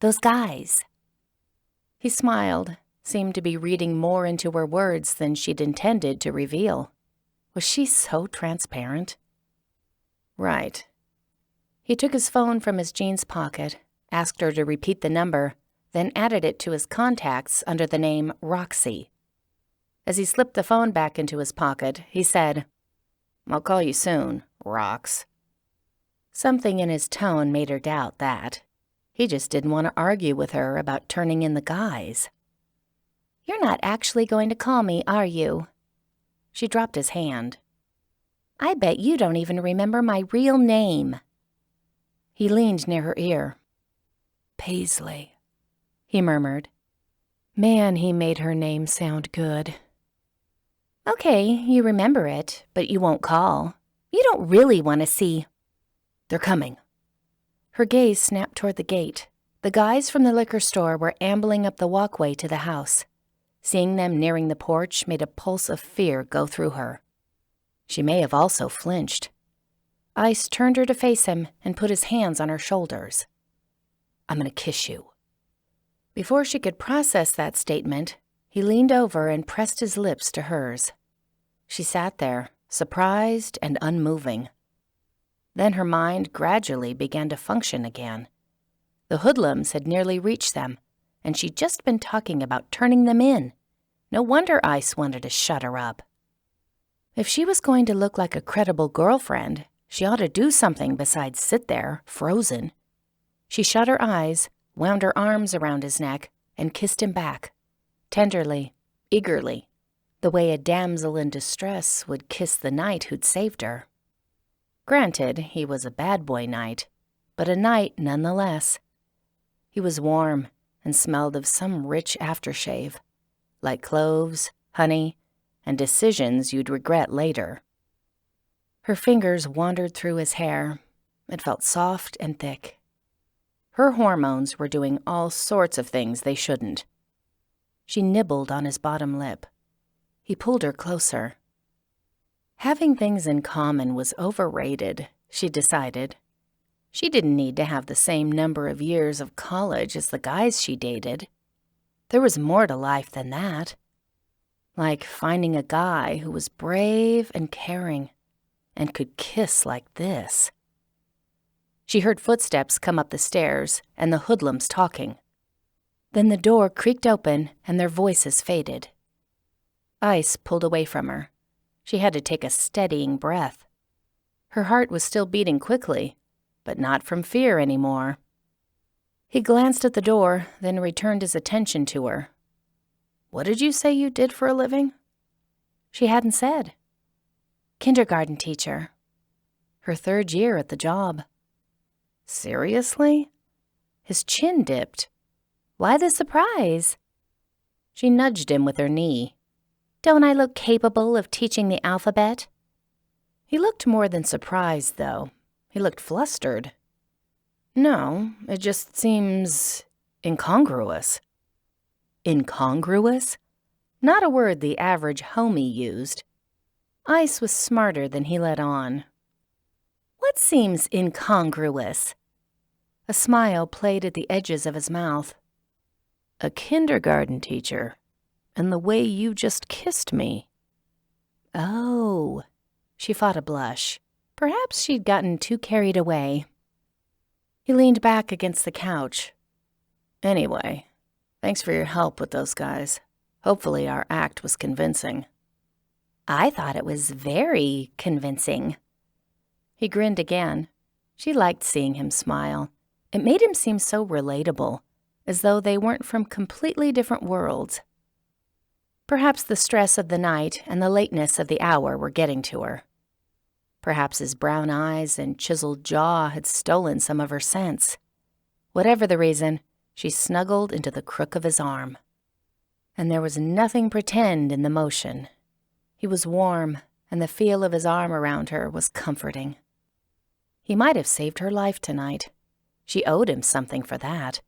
those guys." He smiled, seemed to be reading more into her words than she'd intended to reveal. Was she so transparent? Right. He took his phone from his jeans pocket, asked her to repeat the number, then added it to his contacts under the name Roxy. As he slipped the phone back into his pocket, he said, "I'll call you soon, Rox." Something in his tone made her doubt that. He just didn't want to argue with her about turning in the guys. "You're not actually going to call me, are you?" She dropped his hand. "I bet you don't even remember my real name." He leaned near her ear. "Paisley," he murmured. Man, he made her name sound good. "Okay, you remember it, but you won't call. You don't really want to see." "They're coming." Her gaze snapped toward the gate. The guys from the liquor store were ambling up the walkway to the house. Seeing them nearing the porch made a pulse of fear go through her. She may have also flinched. Ice turned her to face him and put his hands on her shoulders. "I'm going to kiss you." Before she could process that statement, he leaned over and pressed his lips to hers. She sat there, surprised and unmoving. Then her mind gradually began to function again. The hoodlums had nearly reached them, and she'd just been talking about turning them in. No wonder Ice wanted to shut her up. If she was going to look like a credible girlfriend, she ought to do something besides sit there, frozen. She shut her eyes, wound her arms around his neck, and kissed him back, tenderly, eagerly, the way a damsel in distress would kiss the knight who'd saved her. Granted, he was a bad boy knight, but a knight nonetheless. He was warm and smelled of some rich aftershave, like cloves, honey, and decisions you'd regret later. Her fingers wandered through his hair. It felt soft and thick. Her hormones were doing all sorts of things they shouldn't. She nibbled on his bottom lip. He pulled her closer. Having things in common was overrated, she decided. She didn't need to have the same number of years of college as the guys she dated. There was more to life than that. Like finding a guy who was brave and caring and could kiss like this. She heard footsteps come up the stairs and the hoodlums talking. Then the door creaked open and their voices faded. Ice pulled away from her. She had to take a steadying breath. Her heart was still beating quickly, but not from fear anymore. He glanced at the door, then returned his attention to her. "What did you say you did for a living?" She hadn't said. "Kindergarten teacher." Her 3rd year at the job. "Seriously?" His chin dipped. "Why the surprise?" She nudged him with her knee. "Don't I look capable of teaching the alphabet?" He looked more than surprised, though. He looked flustered. "No, it just seems incongruous." Incongruous? Not a word the average homie used. Ice was smarter than he let on. "What seems incongruous?" A smile played at the edges of his mouth. "A kindergarten teacher, and the way you just kissed me." "Oh." She fought a blush. Perhaps she'd gotten too carried away. He leaned back against the couch. "Anyway, thanks for your help with those guys. Hopefully our act was convincing." "I thought it was very convincing." He grinned again. She liked seeing him smile. It made him seem so relatable, as though they weren't from completely different worlds. Perhaps the stress of the night and the lateness of the hour were getting to her. Perhaps his brown eyes and chiseled jaw had stolen some of her sense. Whatever the reason, she snuggled into the crook of his arm. And there was nothing pretend in the motion. He was warm, and the feel of his arm around her was comforting. He might have saved her life tonight. She owed him something for that.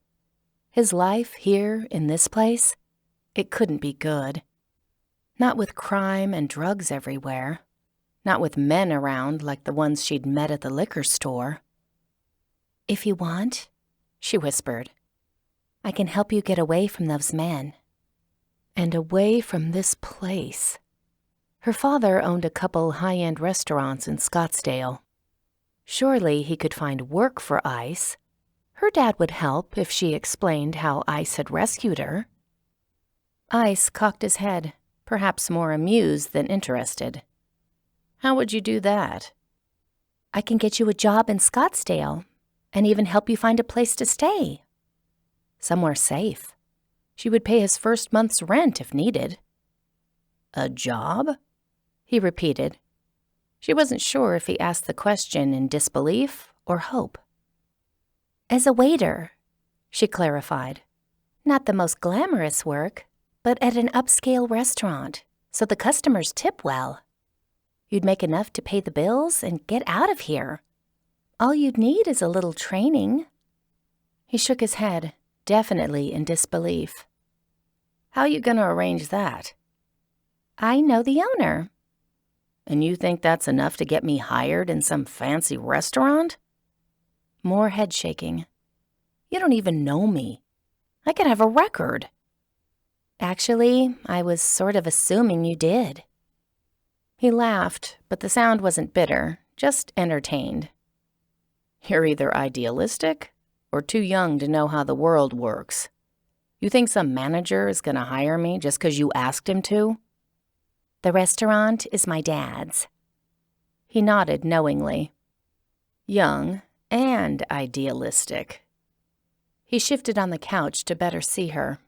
His life here in this place, it couldn't be good. Not with crime and drugs everywhere. Not with men around like the ones she'd met at the liquor store. "If you want," she whispered, "I can help you get away from those men." And away from this place. Her father owned a couple high-end restaurants in Scottsdale. Surely he could find work for Ice. Her dad would help if she explained how Ice had rescued her. Ice cocked his head, perhaps more amused than interested. How would you do that? "I can get you a job in Scottsdale and even help you find a place to stay. Somewhere safe. She would pay his first month's rent if needed." "A job?" he repeated. She wasn't sure if he asked the question in disbelief or hope. "As a waiter," she clarified. "Not the most glamorous work, but at an upscale restaurant, so the customers tip well. You'd make enough to pay the bills and get out of here. All you'd need is a little training." He shook his head, definitely in disbelief. "How you gonna arrange that?" "I know the owner." "And you think that's enough to get me hired in some fancy restaurant?" More head shaking. "You don't even know me. I could have a record." "Actually, I was sort of assuming you did." He laughed, but the sound wasn't bitter, just entertained. "You're either idealistic or too young to know how the world works. You think some manager is going to hire me just because you asked him to?" "The restaurant is my dad's." He nodded knowingly. Young and idealistic. He shifted on the couch to better see her.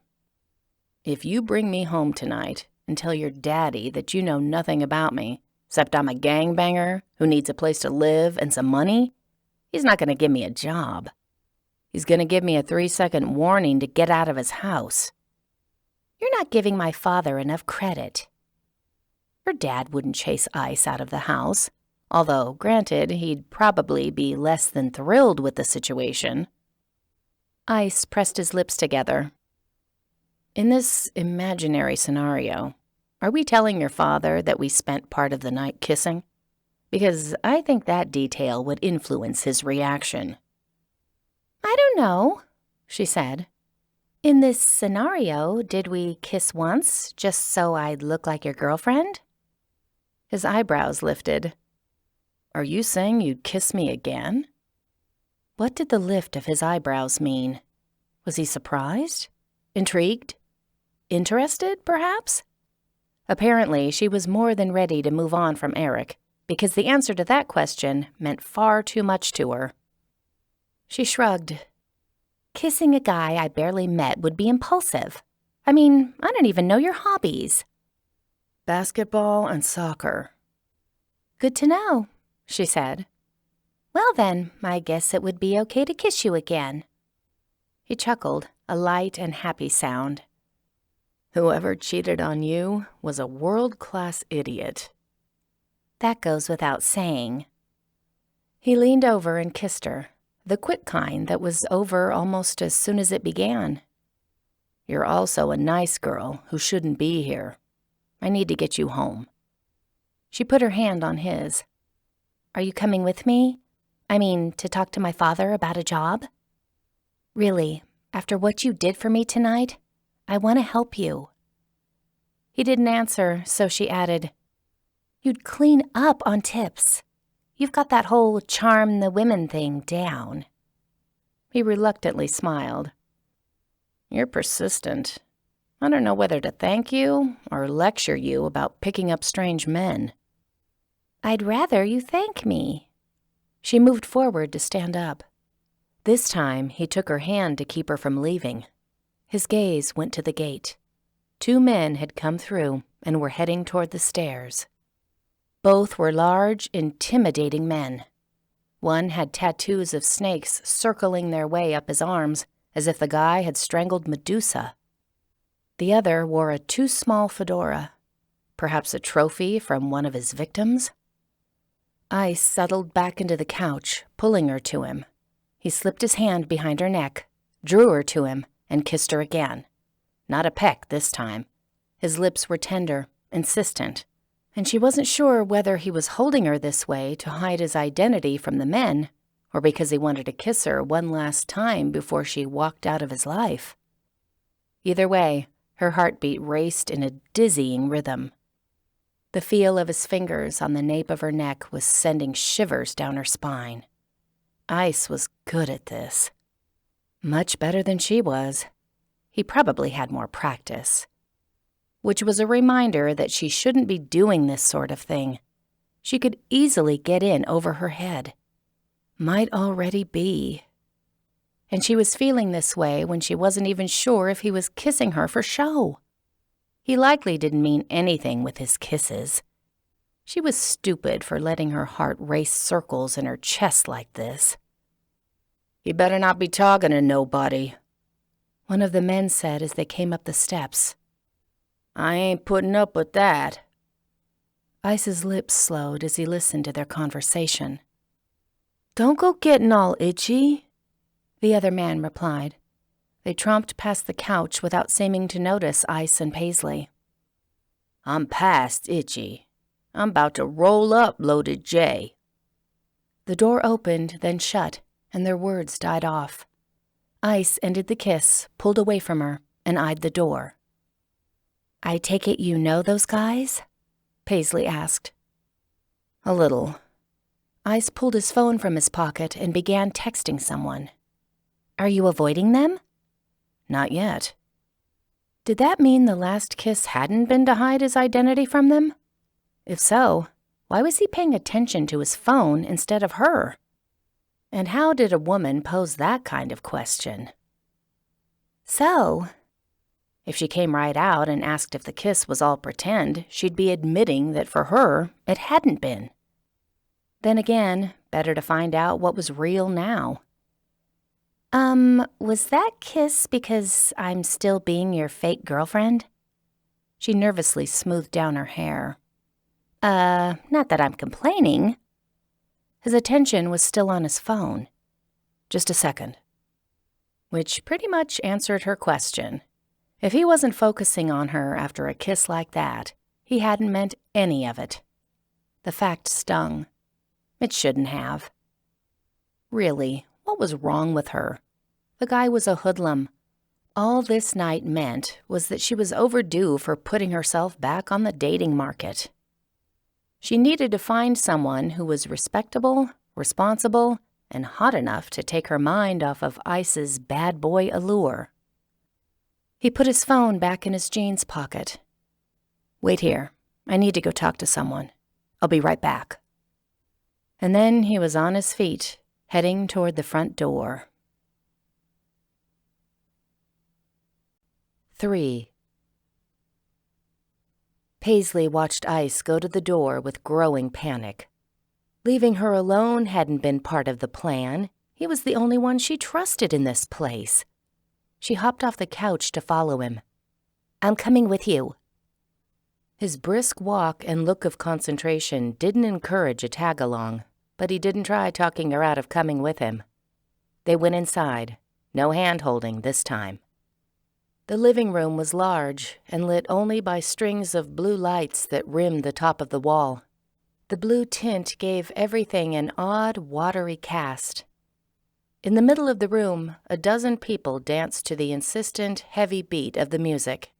"If you bring me home tonight and tell your daddy that you know nothing about me, except I'm a gangbanger who needs a place to live and some money, he's not going to give me a job. He's going to give me a 3-second warning to get out of his house." "You're not giving my father enough credit." Her dad wouldn't chase Ice out of the house, although, granted, he'd probably be less than thrilled with the situation. Ice pressed his lips together. "In this imaginary scenario, are we telling your father that we spent part of the night kissing? Because I think that detail would influence his reaction." "I don't know," she said. "In this scenario, did we kiss once just so I'd look like your girlfriend?" His eyebrows lifted. "Are you saying you'd kiss me again?" What did the lift of his eyebrows mean? Was he surprised? Intrigued? Interested, perhaps? Apparently, she was more than ready to move on from Eric, because the answer to that question meant far too much to her. She shrugged. "Kissing a guy I barely met would be impulsive. I mean, I don't even know your hobbies." "Basketball and soccer." "Good to know," she said. "Well then, I guess it would be okay to kiss you again." He chuckled, a light and happy sound. "Whoever cheated on you was a world-class idiot." "That goes without saying." He leaned over and kissed her, the quick kind that was over almost as soon as it began. "You're also a nice girl who shouldn't be here. I need to get you home." She put her hand on his. "Are you coming with me? I mean, to talk to my father about a job? Really, after what you did for me tonight, I want to help you." He didn't answer, so she added, "You'd clean up on tips. You've got that whole charm the women thing down." He reluctantly smiled. "You're persistent. I don't know whether to thank you or lecture you about picking up strange men." "I'd rather you thank me." She moved forward to stand up. This time, he took her hand to keep her from leaving. His gaze went to the gate. 2 men had come through and were heading toward the stairs. Both were large, intimidating men. One had tattoos of snakes circling their way up his arms, as if the guy had strangled Medusa. The other wore a too-small fedora, perhaps a trophy from one of his victims. Ice settled back into the couch, pulling her to him. He slipped his hand behind her neck, drew her to him, and kissed her again. Not a peck this time. His lips were tender, insistent, And she wasn't sure whether he was holding her this way to hide his identity from the men, or because he wanted to kiss her one last time before she walked out of his life. Either way, her heartbeat raced in a dizzying rhythm. The feel of his fingers on the nape of her neck was sending shivers down her spine. Ice was good at this. Much better than she was. He probably had more practice. Which was a reminder that she shouldn't be doing this sort of thing. She could easily get in over her head. Might already be. And she was feeling this way when she wasn't even sure if he was kissing her for show. He likely didn't mean anything with his kisses. She was stupid for letting her heart race circles in her chest like this. "You better not be talking to nobody," one of the men said as they came up the steps. "I ain't putting up with that." Ice's lips slowed as he listened to their conversation. "Don't go getting all itchy," the other man replied. They tromped past the couch without seeming to notice Ice and Paisley. "I'm past itchy. I'm about to roll up, Loaded J." The door opened, then shut, and their words died off. Ice ended the kiss, pulled away from her, and eyed the door. "I take it you know those guys?" Paisley asked. "A little." Ice pulled his phone from his pocket and began texting someone. "Are you avoiding them?" "Not yet." Did that mean the last kiss hadn't been to hide his identity from them? If so, why was he paying attention to his phone instead of her? And how did a woman pose that kind of question? So, if she came right out and asked if the kiss was all pretend, she'd be admitting that for her, it hadn't been. Then again, better to find out what was real now. Was that kiss because I'm still being your fake girlfriend?" She nervously smoothed down her hair. Not that I'm complaining." His attention was still on his phone. "Just a second." Which pretty much answered her question. If he wasn't focusing on her after a kiss like that, he hadn't meant any of it. The fact stung. It shouldn't have. Really, what was wrong with her? The guy was a hoodlum. All this night meant was that she was overdue for putting herself back on the dating market. She needed to find someone who was respectable, responsible, and hot enough to take her mind off of Ice's bad boy allure. He put his phone back in his jeans pocket. "Wait here. I need to go talk to someone. I'll be right back." And then he was on his feet, heading toward the front door. 3. Paisley watched Ice go to the door with growing panic. Leaving her alone hadn't been part of the plan. He was the only one she trusted in this place. She hopped off the couch to follow him. "I'm coming with you." His brisk walk and look of concentration didn't encourage a tag-along, but he didn't try talking her out of coming with him. They went inside, no hand-holding this time. The living room was large and lit only by strings of blue lights that rimmed the top of the wall. The blue tint gave everything an odd, watery cast. In the middle of the room, a dozen people danced to the insistent, heavy beat of the music,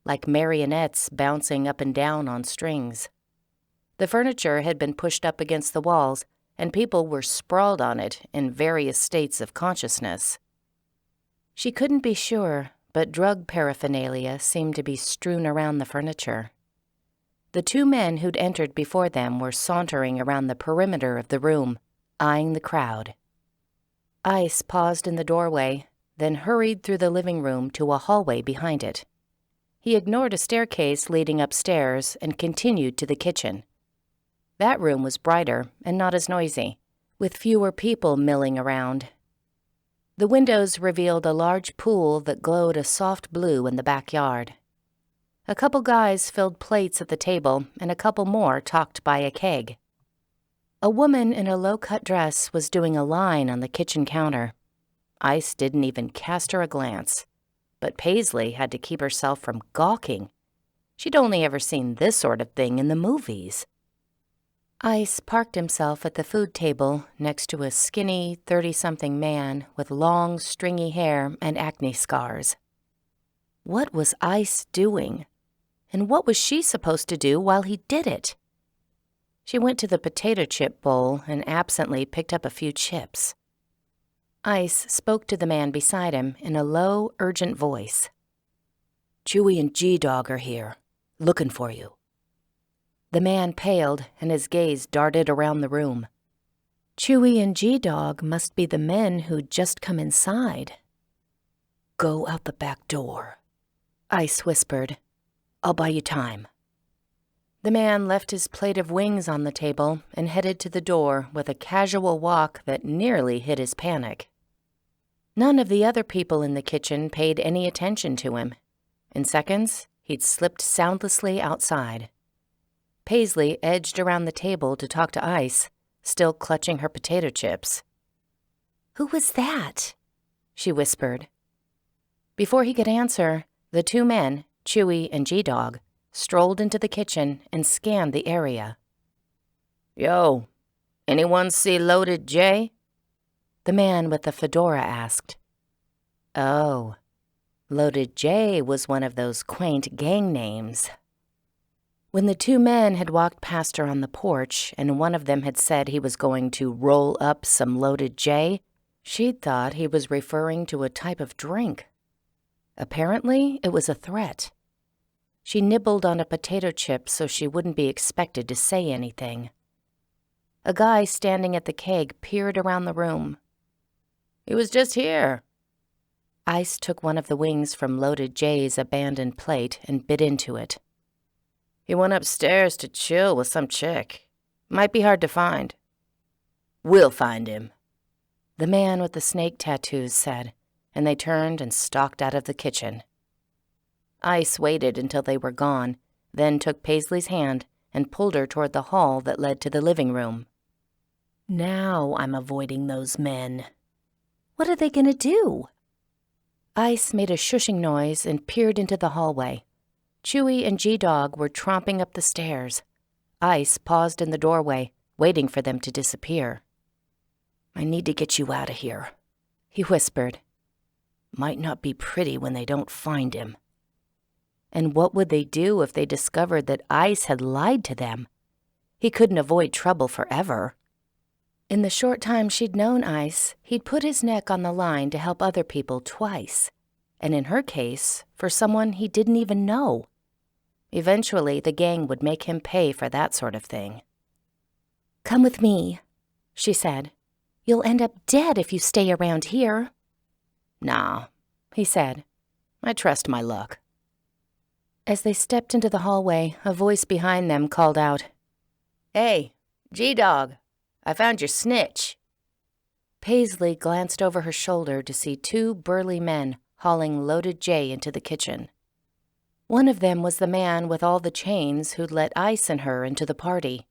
like marionettes bouncing up and down on strings. The furniture had been pushed up against the walls, and people were sprawled on it in various states of consciousness. She couldn't be sure, but drug paraphernalia seemed to be strewn around the furniture. The two men who'd entered before them were sauntering around the perimeter of the room, eyeing the crowd. Ice paused in the doorway, then hurried through the living room to a hallway behind it. He ignored a staircase leading upstairs and continued to the kitchen. That room was brighter and not as noisy, with fewer people milling around. The windows revealed a large pool that glowed a soft blue in the backyard. A couple guys filled plates at the table, and a couple more talked by a keg. A woman in a low-cut dress was doing a line on the kitchen counter. Ice didn't even cast her a glance, but Paisley had to keep herself from gawking. She'd only ever seen this sort of thing in the movies. Ice parked himself at the food table next to a skinny 30-something man with long, stringy hair and acne scars. What was Ice doing? And what was she supposed to do while he did it? She went to the potato chip bowl and absently picked up a few chips. Ice spoke to the man beside him in a low, urgent voice. "Chewy and G-Dog are here, looking for you." The man paled and his gaze darted around the room. Chewy and G-Dog must be the men who'd just come inside. "Go out the back door," Ice whispered. "I'll buy you time." The man left his plate of wings on the table and headed to the door with a casual walk that nearly hid his panic. None of the other people in the kitchen paid any attention to him. In seconds, he'd slipped soundlessly outside. Paisley edged around the table to talk to Ice, still clutching her potato chips. "Who was that?" she whispered. Before he could answer, the two men, Chewy and G-Dog, strolled into the kitchen and scanned the area. "Yo, anyone see Loaded J?" the man with the fedora asked. Oh, Loaded J was one of those quaint gang names. When the two men had walked past her on the porch and one of them had said he was going to roll up some Loaded J, she'd thought he was referring to a type of drink. Apparently, it was a threat. She nibbled on a potato chip so she wouldn't be expected to say anything. A guy standing at the keg peered around the room. "He was just here." Ice took one of the wings from Loaded J's abandoned plate and bit into it. "He went upstairs to chill with some chick. Might be hard to find." "We'll find him," the man with the snake tattoos said, and they turned and stalked out of the kitchen. Ice waited until they were gone, then took Paisley's hand and pulled her toward the hall that led to the living room. "Now I'm avoiding those men. What are they going to do?" Ice made a shushing noise and peered into the hallway. Chewy and G-Dog were tromping up the stairs. Ice paused in the doorway, waiting for them to disappear. "I need to get you out of here," he whispered. "Might not be pretty when they don't find him." And what would they do if they discovered that Ice had lied to them? He couldn't avoid trouble forever. In the short time she'd known Ice, he'd put his neck on the line to help other people twice. And in her case, for someone he didn't even know. Eventually, the gang would make him pay for that sort of thing. "Come with me," she said. "You'll end up dead if you stay around here." "Nah," he said. "I trust my luck." As they stepped into the hallway, a voice behind them called out, "Hey, G-Dog, I found your snitch." Paisley glanced over her shoulder to see two burly men hauling Loaded J into the kitchen. One of them was the man with all the chains who'd let Ice and her into the party.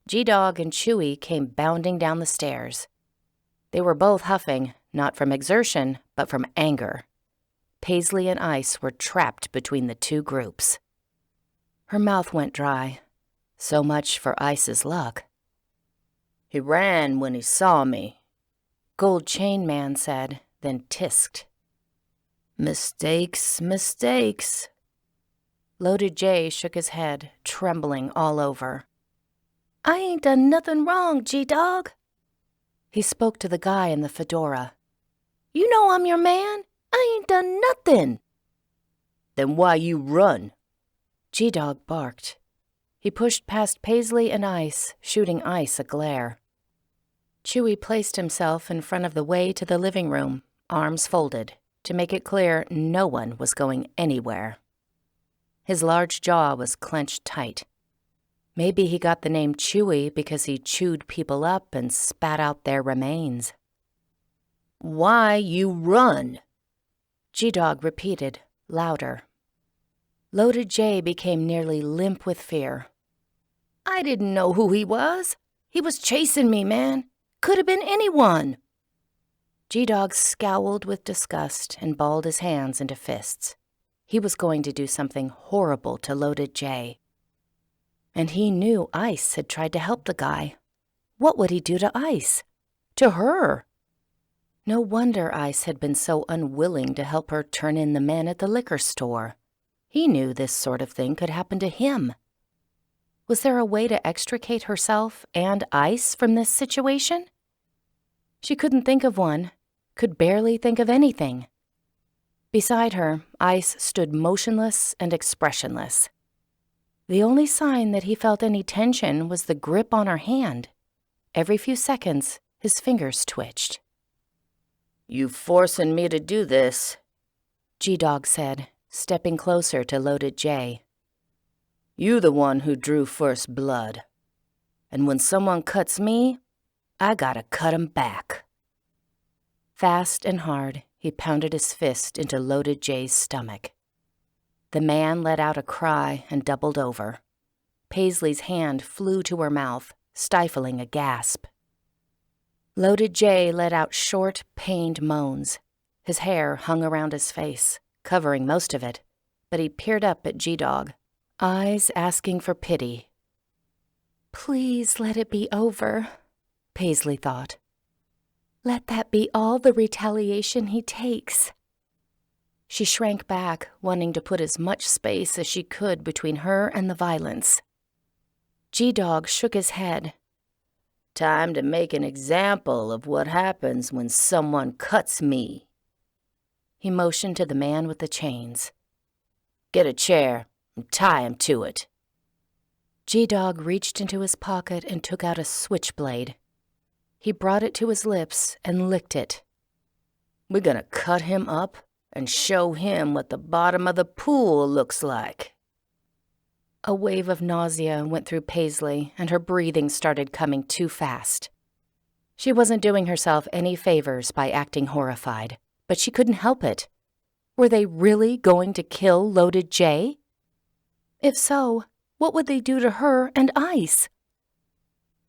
G-Dog and Chewy came bounding down the stairs. They were both huffing, not from exertion, but from anger. Paisley and Ice were trapped between the two groups. Her mouth went dry. So much for Ice's luck. "He ran when he saw me," Gold Chain Man said, then tisked. "Mistakes, mistakes." Loaded J shook his head, trembling all over. "I ain't done nothing wrong, G-Dog." He spoke to the guy in the fedora. "You know I'm your man. I ain't done nothing." "Then why you run?" G-Dog barked. He pushed past Paisley and Ice, shooting Ice a glare. Chewy placed himself in front of the way to the living room, arms folded, to make it clear no one was going anywhere. His large jaw was clenched tight. Maybe he got the name Chewy because he chewed people up and spat out their remains. "Why you run?" G-Dog repeated, louder. Loaded J became nearly limp with fear. "I didn't know who he was. He was chasing me, man. Could have been anyone." G-Dog scowled with disgust and balled his hands into fists. he was going to do something horrible to Loaded J. And he knew Ice had tried to help the guy. What would he do to Ice? To her? No wonder Ice had been so unwilling to help her turn in the men at the liquor store. He knew this sort of thing could happen to him. Was there a way to extricate herself and Ice from this situation? She couldn't think of one, could barely think of anything. Beside her, Ice stood motionless and expressionless. The only sign that he felt any tension was the grip on her hand. Every few seconds, his fingers twitched. "You forcing me to do this," G-Dog said, stepping closer to Loaded J. "You the one who drew first blood. And when someone cuts me, I gotta cut 'em back." Fast and hard, he pounded his fist into Loaded J's stomach. The man let out a cry and doubled over. Paisley's hand flew to her mouth, stifling a gasp. Loaded J let out short, pained moans. His hair hung around his face, covering most of it, but he peered up at G-Dog, eyes asking for pity. "Please let it be over," Paisley thought. "Let that be all the retaliation he takes." She shrank back, wanting to put as much space as she could between her and the violence. G-Dog shook his head. "Time to make an example of what happens when someone cuts me." He motioned to the man with the chains. "Get a chair and tie him to it." G-Dog reached into his pocket and took out a switchblade. He brought it to his lips and licked it. "We're gonna cut him up and show him what the bottom of the pool looks like." A wave of nausea went through Paisley, and her breathing started coming too fast. She wasn't doing herself any favors by acting horrified, but she couldn't help it. Were they really going to kill Loaded J? If so, what would they do to her and Ice?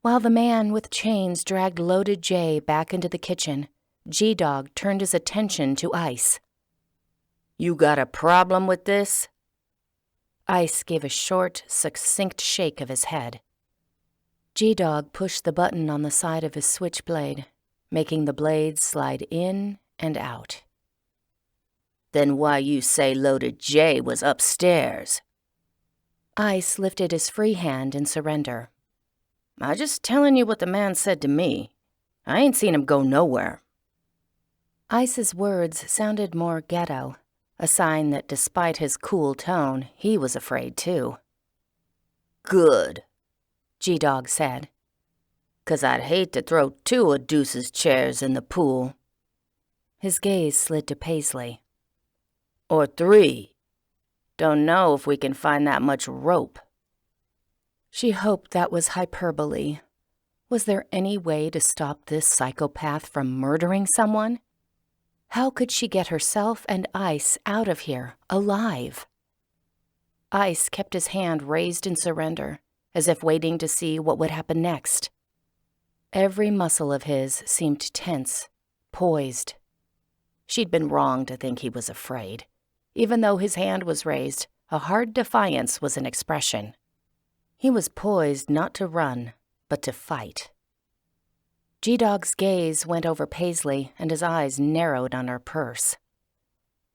While the man with chains dragged Loaded J back into the kitchen, G-Dog turned his attention to Ice. "You got a problem with this?" Ice gave a short, succinct shake of his head. G-Dog pushed the button on the side of his switchblade, making the blade slide in and out. "Then why you say Loaded J was upstairs?" Ice lifted his free hand in surrender. "I just telling you what the man said to me. I ain't seen him go nowhere." Ice's words sounded more ghetto, a sign that despite his cool tone, he was afraid too. "Good," G-Dog said. "'Cause I'd hate to throw two of Deuce's chairs in the pool." His gaze slid to Paisley. "Or three. Don't know if we can find that much rope." She hoped that was hyperbole. Was there any way to stop this psychopath from murdering someone? How could she get herself and Ice out of here, alive? Ice kept his hand raised in surrender, as if waiting to see what would happen next. Every muscle of his seemed tense, poised. She'd been wrong to think he was afraid. Even though his hand was raised, a hard defiance was an expression. He was poised not to run, but to fight. G-Dog's gaze went over Paisley, and his eyes narrowed on her purse.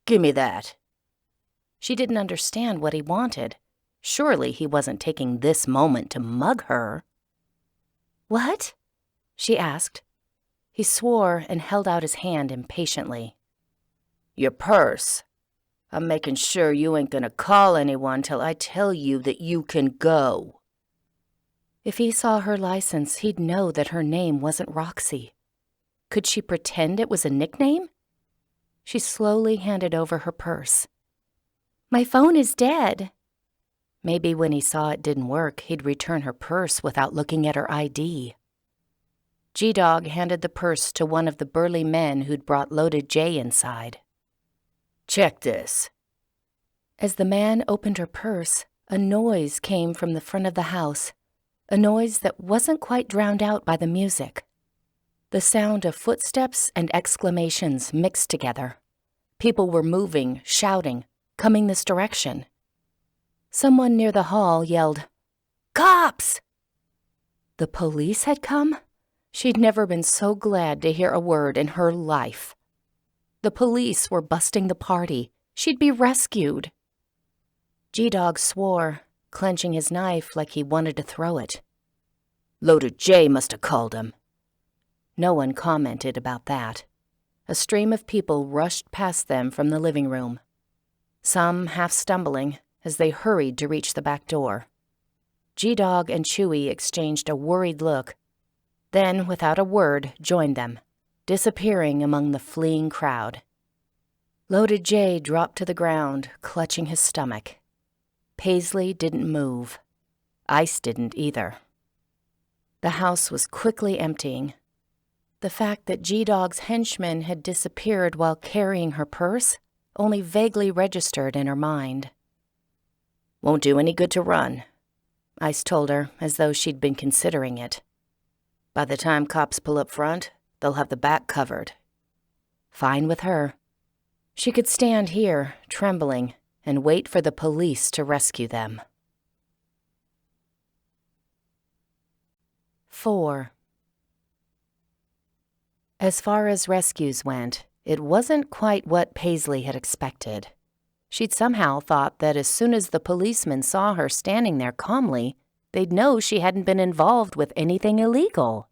"Gimme that." She didn't understand what he wanted. Surely he wasn't taking this moment to mug her. "What?" she asked. He swore and held out his hand impatiently. "Your purse. I'm making sure you ain't gonna call anyone till I tell you that you can go." If he saw her license, he'd know that her name wasn't Roxy. Could she pretend it was a nickname? She slowly handed over her purse. "My phone is dead." Maybe when he saw it didn't work, he'd return her purse without looking at her ID. G-Dog handed the purse to one of the burly men who'd brought Loaded J inside. "Check this." As the man opened her purse, a noise came from the front of the house, a noise that wasn't quite drowned out by the music. The sound of footsteps and exclamations mixed together. People were moving, shouting. coming this direction. Someone near the hall yelled, "Cops!" The police had come? She'd never been so glad to hear a word in her life. The police were busting the party. She'd be rescued. G-Dog swore, clenching his knife like he wanted to throw it. Loaded J must have called him. No one commented about that. A stream of people rushed past them from the living room, some half stumbling as they hurried to reach the back door. G-Dog and Chewy exchanged a worried look, then, without a word, joined them, disappearing among the fleeing crowd. Loaded J dropped to the ground, clutching his stomach. Paisley didn't move. Ice didn't either. The house was quickly emptying. The fact that G-Dog's henchman had disappeared while carrying her purse only vaguely registered in her mind. "Won't do any good to run," Ice told her, as though she'd been considering it. "By the time cops pull up front, they'll have the back covered." Fine with her. She could stand here, trembling, and wait for the police to rescue them. 4. As far as rescues went, it wasn't quite what Paisley had expected. She'd somehow thought that as soon as the policemen saw her standing there calmly, they'd know she hadn't been involved with anything illegal.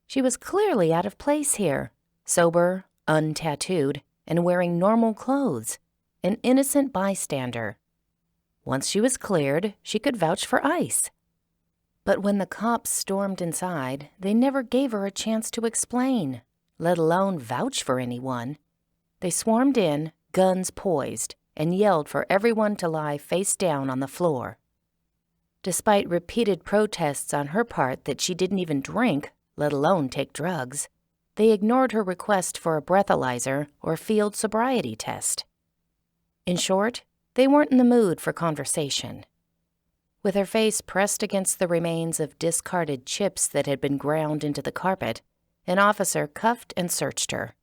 She was clearly out of place here, sober, untattooed, and wearing normal clothes, an innocent bystander. Once she was cleared, she could vouch for Ice. But when the cops stormed inside, they never gave her a chance to explain, let alone vouch for anyone. They swarmed in, guns poised, and yelled for everyone to lie face down on the floor. Despite repeated protests on her part that she didn't even drink, let alone take drugs, they ignored her request for a breathalyzer or field sobriety test. In short, they weren't in the mood for conversation. With her face pressed against the remains of discarded chips that had been ground into the carpet, an officer cuffed and searched her.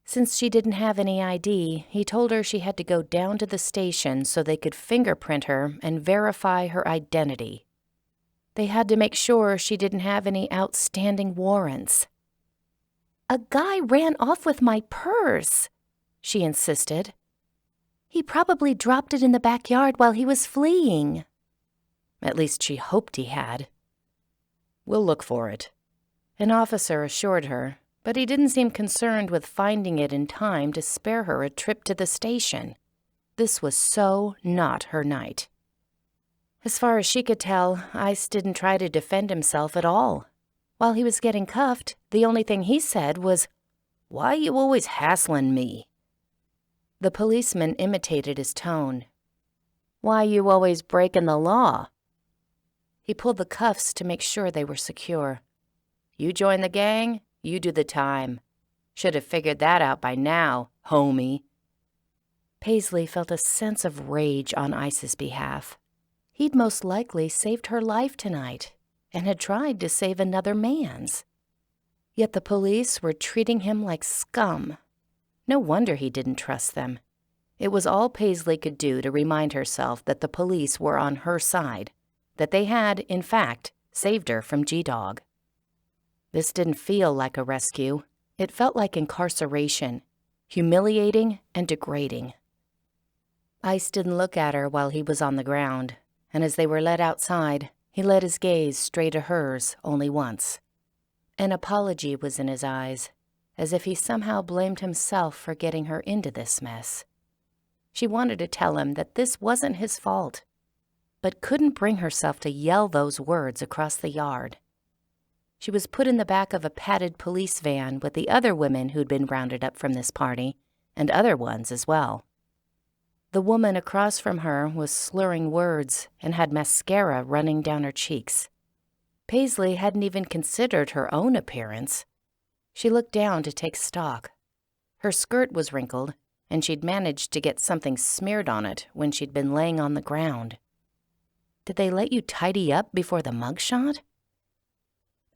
Since she didn't have any ID, he told her she had to go down to the station so they could fingerprint her and verify her identity. They had to make sure she didn't have any outstanding warrants. "A guy ran off with my purse," she insisted. "He probably dropped it in the backyard while he was fleeing." At least she hoped he had. "We'll look for it," an officer assured her, but he didn't seem concerned with finding it in time to spare her a trip to the station. This was so not her night. As far as she could tell, Ice didn't try to defend himself at all. While he was getting cuffed, the only thing he said was, "Why you always hassling me?" The policeman imitated his tone. "Why you always breaking the law?" He pulled the cuffs to make sure they were secure. "You join the gang, you do the time. Should have figured that out by now, homie." Paisley felt a sense of rage on Ice's behalf. He'd most likely saved her life tonight and had tried to save another man's. Yet the police were treating him like scum. No wonder he didn't trust them. It was all Paisley could do to remind herself that the police were on her side, that they had, in fact, saved her from G-Dog. This didn't feel like a rescue. It felt like incarceration, humiliating and degrading. Ice didn't look at her while he was on the ground, and as they were led outside, he let his gaze stray to hers only once. An apology was in his eyes, as if he somehow blamed himself for getting her into this mess. She wanted to tell him that this wasn't his fault, but couldn't bring herself to yell those words across the yard. She was put in the back of a padded police van with the other women who'd been rounded up from this party, and other ones as well. The woman across from her was slurring words and had mascara running down her cheeks. Paisley hadn't even considered her own appearance. She looked down to take stock. Her skirt was wrinkled, and she'd managed to get something smeared on it when she'd been laying on the ground. Did they let you tidy up before the mugshot?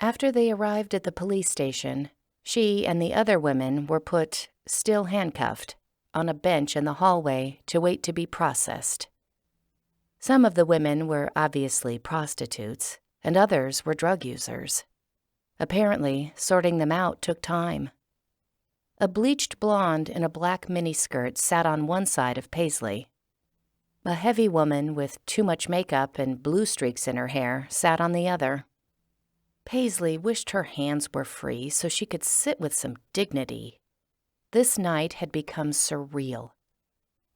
After they arrived at the police station, she and the other women were put, still handcuffed, on a bench in the hallway to wait to be processed. Some of the women were obviously prostitutes, and others were drug users. Apparently, sorting them out took time. A bleached blonde in a black miniskirt sat on one side of Paisley. A heavy woman with too much makeup and blue streaks in her hair sat on the other. Paisley wished her hands were free so she could sit with some dignity. This night had become surreal.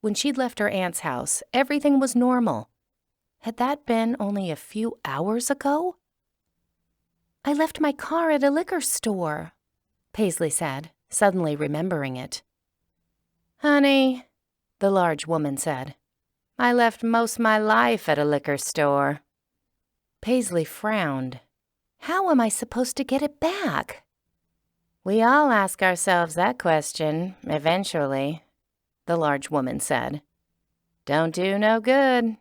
When she'd left her aunt's house, everything was normal. Had that been only a few hours ago? "I left my car at a liquor store," Paisley said, suddenly remembering it. "Honey," the large woman said, "I left most my life at a liquor store." Paisley frowned. "How am I supposed to get it back?" "We all ask ourselves that question, eventually," the large woman said. "Don't do no good."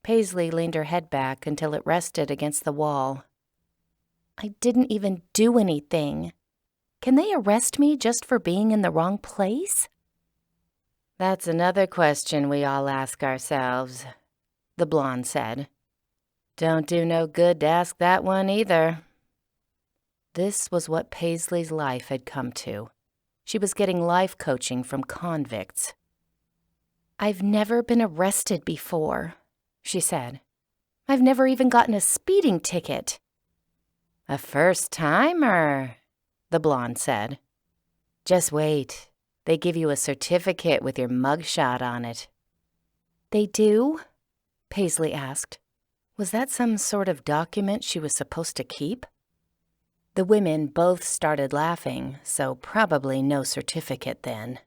Paisley leaned her head back until it rested against the wall. "I didn't even do anything. Can they arrest me just for being in the wrong place?" "That's another question we all ask ourselves," the blonde said. "Don't do no good to ask that one either." This was what Paisley's life had come to. She was getting life coaching from convicts. "I've never been arrested before," she said. "I've never even gotten a speeding ticket." "A first-timer," the blonde said. "Just wait. They give you a certificate with your mugshot on it." "They do?" Paisley asked. Was that some sort of document she was supposed to keep? The women both started laughing, so probably no certificate then.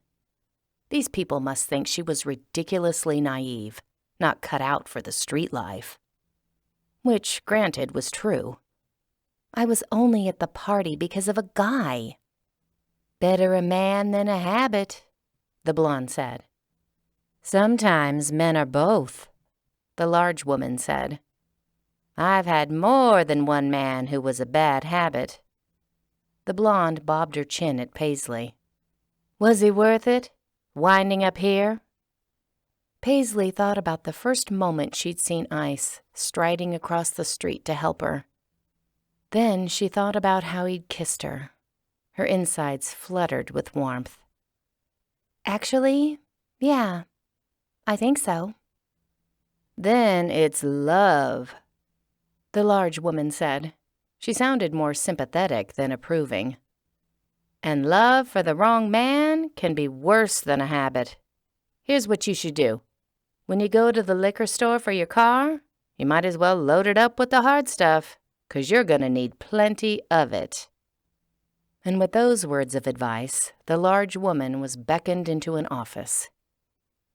These people must think she was ridiculously naive, not cut out for the street life. Which, granted, was true. "I was only at the party because of a guy." "Better a man than a habit," the blonde said. "Sometimes men are both," the large woman said. "I've had more than one man who was a bad habit." The blonde bobbed her chin at Paisley. "Was he worth it? Winding up here?" Paisley thought about the first moment she'd seen Ice striding across the street to help her. Then she thought about how he'd kissed her. Her insides fluttered with warmth. "Actually, yeah, I think so." "Then it's love," the large woman said. She sounded more sympathetic than approving. "And love for the wrong man can be worse than a habit. Here's what you should do. When you go to the liquor store for your car, you might as well load it up with the hard stuff, 'cause you're gonna need plenty of it." And with those words of advice, the large woman was beckoned into an office.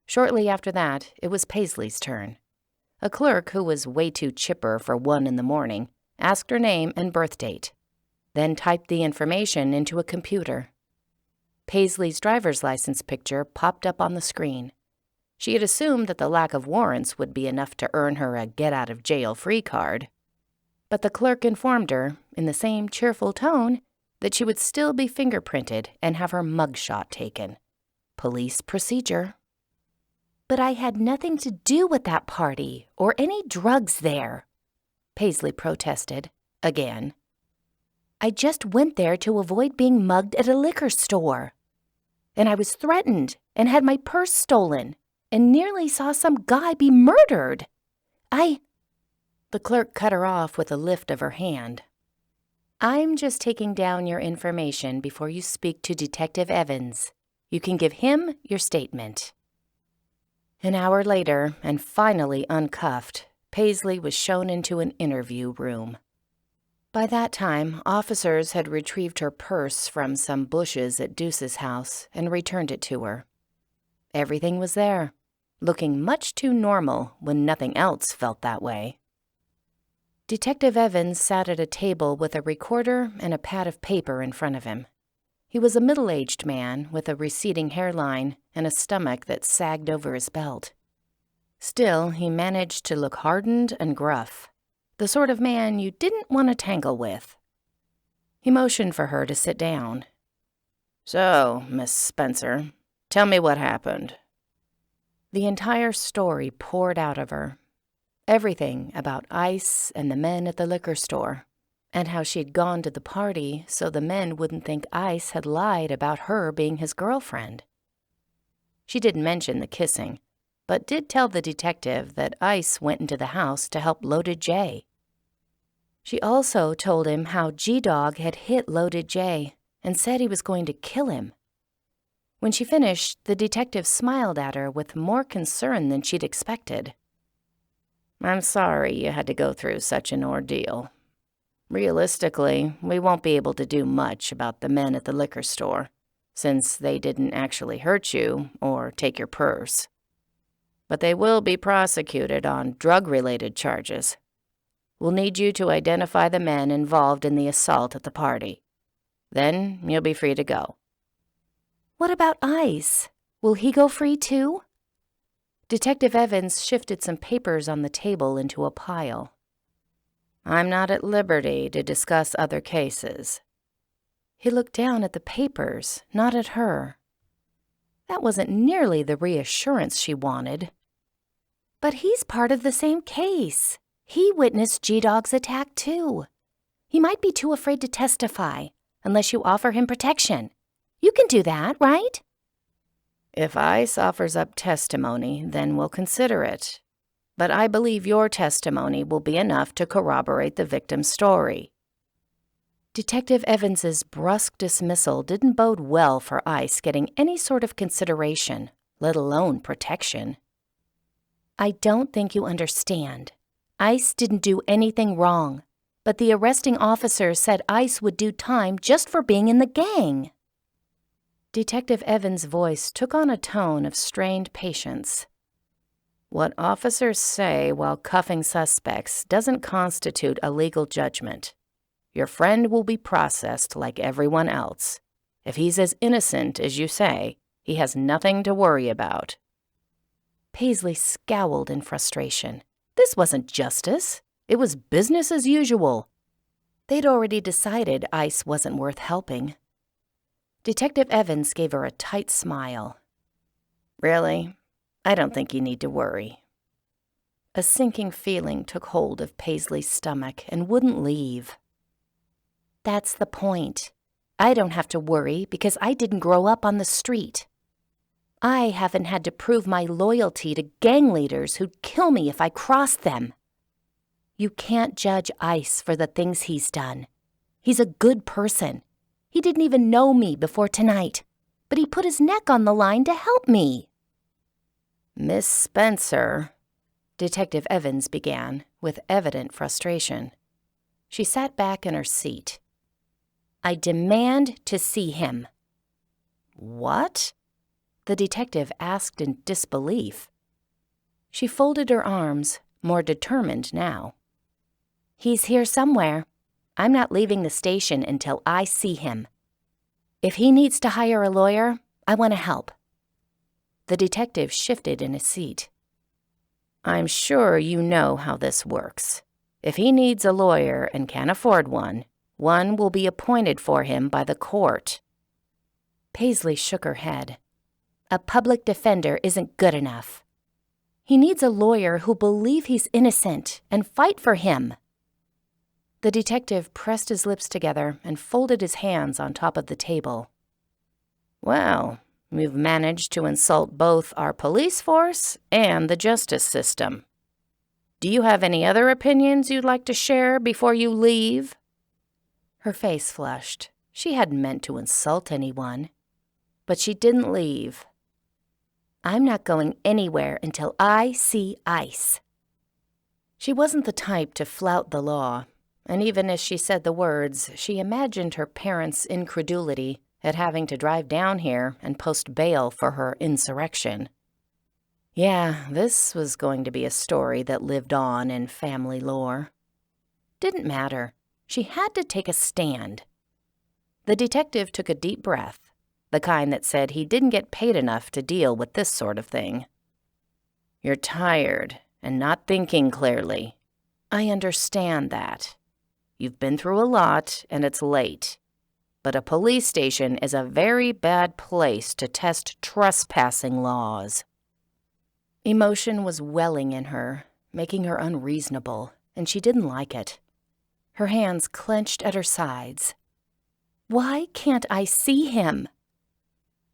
Shortly after that, it was Paisley's turn. A clerk who was way too chipper for 1 in the morning asked her name and birth date, then typed the information into a computer. Paisley's driver's license picture popped up on the screen. She had assumed that the lack of warrants would be enough to earn her a get-out-of-jail-free card. But the clerk informed her, in the same cheerful tone, that she would still be fingerprinted and have her mugshot taken. Police procedure. "But I had nothing to do with that party or any drugs there," Paisley protested, again. "I just went there to avoid being mugged at a liquor store. And I was threatened and had my purse stolen and nearly saw some guy be murdered. The clerk cut her off with a lift of her hand. "I'm just taking down your information before you speak to Detective Evans. You can give him your statement." An hour later, and finally uncuffed, Paisley was shown into an interview room. By that time, officers had retrieved her purse from some bushes at Deuce's house and returned it to her. Everything was there, looking much too normal when nothing else felt that way. Detective Evans sat at a table with a recorder and a pad of paper in front of him. He was a middle-aged man with a receding hairline and a stomach that sagged over his belt. Still, he managed to look hardened and gruff, the sort of man you didn't want to tangle with. He motioned for her to sit down. "So, Miss Spencer, Tell me what happened." The entire story poured out of her. Everything about Ice and the men at the liquor store, and how she'd gone to the party so the men wouldn't think Ice had lied about her being his girlfriend. She didn't mention the kissing, but did tell the detective that Ice went into the house to help Loaded J. She also told him how G-Dog had hit Loaded J and said he was going to kill him. When she finished, the detective smiled at her with more concern than she'd expected. "I'm sorry you had to go through such an ordeal. Realistically, we won't be able to do much about the men at the liquor store, since they didn't actually hurt you or take your purse. But they will be prosecuted on drug-related charges. We'll need you to identify the men involved in the assault at the party. Then you'll be free to go." What about Ice? Will he go free too? Detective Evans shifted some papers on the table into a pile. "I'm not at liberty to discuss other cases." He looked down at the papers, not at her. That wasn't nearly the reassurance she wanted. But he's part of the same case. He witnessed G-Dog's attack too. He might be too afraid to testify, unless you offer him protection. You can do that, right? "If Ice offers up testimony, then we'll consider it. But I believe your testimony will be enough to corroborate the victim's story." Detective Evans's brusque dismissal didn't bode well for Ice getting any sort of consideration, let alone protection. "I don't think you understand. Ice didn't do anything wrong, but the arresting officer said Ice would do time just for being in the gang." Detective Evans' voice took on a tone of strained patience. "What officers say while cuffing suspects doesn't constitute a legal judgment. Your friend will be processed like everyone else. If he's as innocent as you say, he has nothing to worry about." Paisley scowled in frustration. This wasn't justice. It was business as usual. They'd already decided Ice wasn't worth helping. Detective Evans gave her a tight smile. "Really? I don't think you need to worry." A sinking feeling took hold of Paisley's stomach and wouldn't leave. "That's the point. I don't have to worry because I didn't grow up on the street. I haven't had to prove my loyalty to gang leaders who'd kill me if I crossed them. You can't judge Ice for the things he's done. He's a good person. He didn't even know me before tonight, but he put his neck on the line to help me." "Miss Spencer," Detective Evans began, with evident frustration. She sat back in her seat. "I demand to see him." "What?" the detective asked in disbelief. She folded her arms, more determined now. "He's here somewhere. I'm not leaving the station until I see him. If he needs to hire a lawyer, I want to help." The detective shifted in his seat. "I'm sure you know how this works. If he needs a lawyer and can't afford one, one will be appointed for him by the court." Paisley shook her head. "A public defender isn't good enough. He needs a lawyer who'll believe he's innocent and fight for him." The detective pressed his lips together and folded his hands on top of the table. "Well, you've managed to insult both our police force and the justice system. Do you have any other opinions you'd like to share before you leave?" Her face flushed. She hadn't meant to insult anyone. But she didn't leave. "I'm not going anywhere until I see Ice." She wasn't the type to flout the law, and even as she said the words, she imagined her parents' incredulity at having to drive down here and post bail for her insurrection. Yeah, this was going to be a story that lived on in family lore. Didn't matter. She had to take a stand. The detective took a deep breath, the kind that said he didn't get paid enough to deal with this sort of thing. "You're tired and not thinking clearly. I understand that. You've been through a lot, and it's late. but a police station is a very bad place to test trespassing laws." Emotion was welling in her, making her unreasonable, and she didn't like it. Her hands clenched at her sides. "Why can't I see him?"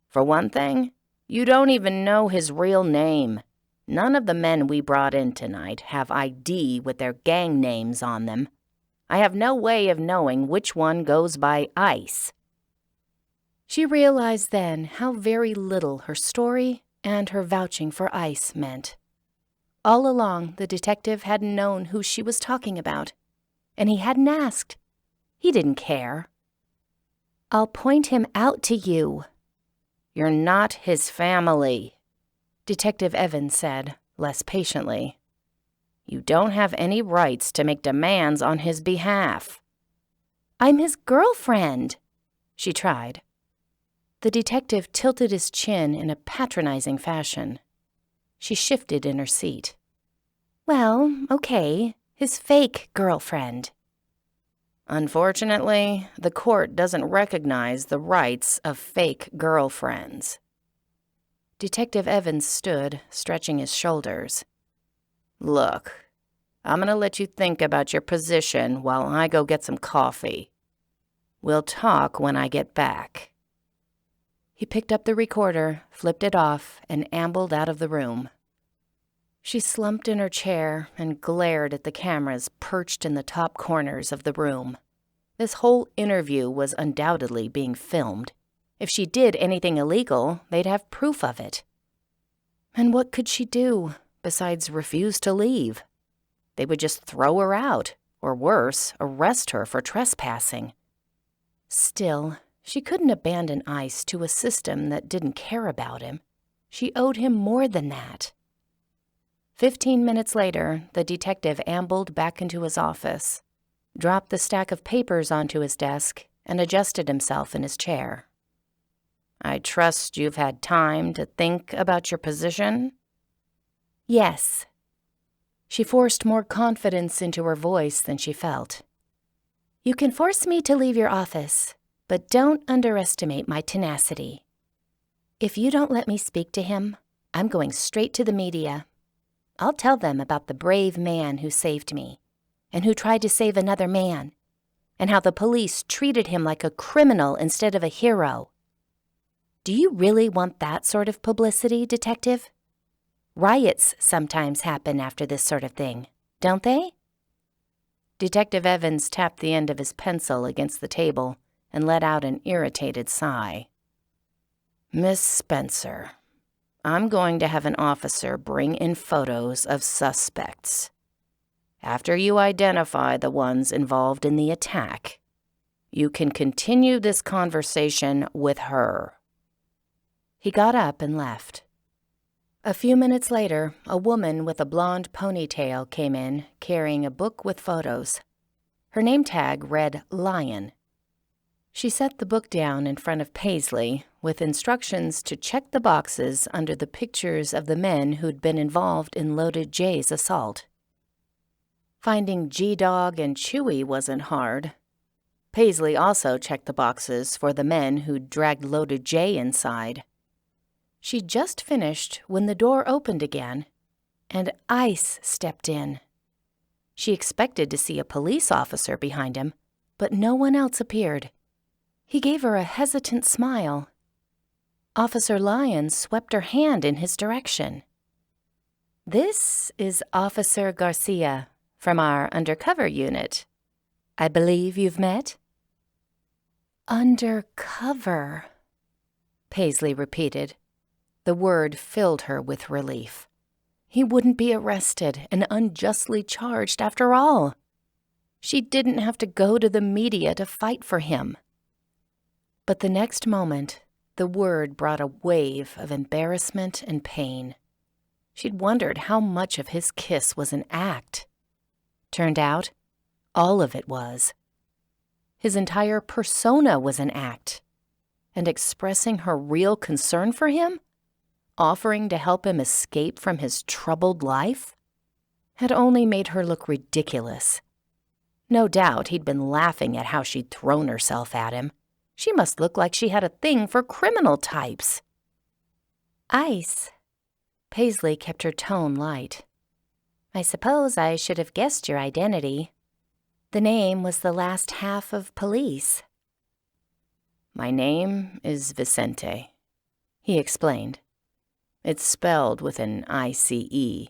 "For one thing, you don't even know his real name. None of the men we brought in tonight have ID with their gang names on them. I have no way of knowing which one goes by Ice." She realized then how very little her story and her vouching for Ice meant. All along, the detective hadn't known who she was talking about, and he hadn't asked. He didn't care. "I'll point him out to you." "You're not his family," Detective Evans said, less patiently. "You don't have any rights to make demands on his behalf." "I'm his girlfriend," she tried. The detective tilted his chin in a patronizing fashion. She shifted in her seat. "Well, okay, his fake girlfriend." "Unfortunately, the court doesn't recognize the rights of fake girlfriends." Detective Evans stood, stretching his shoulders. "Look, I'm going to let you think about your position while I go get some coffee. We'll talk when I get back." He picked up the recorder, flipped it off, and ambled out of the room. She slumped in her chair and glared at the cameras perched in the top corners of the room. This whole interview was undoubtedly being filmed. If she did anything illegal, they'd have proof of it. And what could she do besides refuse to leave? They would just throw her out, or worse, arrest her for trespassing. Still, she couldn't abandon Ice to a system that didn't care about him. She owed him more than that. 15 minutes later, the detective ambled back into his office, dropped the stack of papers onto his desk, and adjusted himself in his chair. "I trust you've had time to think about your position?" "Yes." She forced more confidence into her voice than she felt. "You can force me to leave your office, but don't underestimate my tenacity. If you don't let me speak to him, I'm going straight to the media. I'll tell them about the brave man who saved me, and who tried to save another man, and how the police treated him like a criminal instead of a hero. Do you really want that sort of publicity, detective? Riots sometimes happen after this sort of thing, don't they?" Detective Evans tapped the end of his pencil against the table and let out an irritated sigh. "Miss Spencer, I'm going to have an officer bring in photos of suspects. After you identify the ones involved in the attack, you can continue this conversation with her." He got up and left. A few minutes later, a woman with a blonde ponytail came in, carrying a book with photos. Her name tag read Lion. She set the book down in front of Paisley, with instructions to check the boxes under the pictures of the men who'd been involved in Loaded J's assault. Finding G-Dog and Chewy wasn't hard. Paisley also checked the boxes for the men who'd dragged Loaded J inside. She'd just finished when the door opened again, and Ice stepped in. She expected to see a police officer behind him, but no one else appeared. He gave her a hesitant smile. Officer Lyon swept her hand in his direction. "This is Officer Garcia from our undercover unit. I believe you've met?" "Undercover," Paisley repeated. The word filled her with relief. He wouldn't be arrested and unjustly charged after all. She didn't have to go to the media to fight for him. But the next moment, the word brought a wave of embarrassment and pain. She'd wondered how much of his kiss was an act. Turned out, all of it was. His entire persona was an act. And expressing her real concern for him, offering to help him escape from his troubled life, had only made her look ridiculous. No doubt he'd been laughing at how she'd thrown herself at him, She must look like she had a thing for criminal types. Ice. Paisley kept her tone light. I suppose I should have guessed your identity. The name was the last half of police. My name is Vicente, he explained. It's spelled with an I-C-E.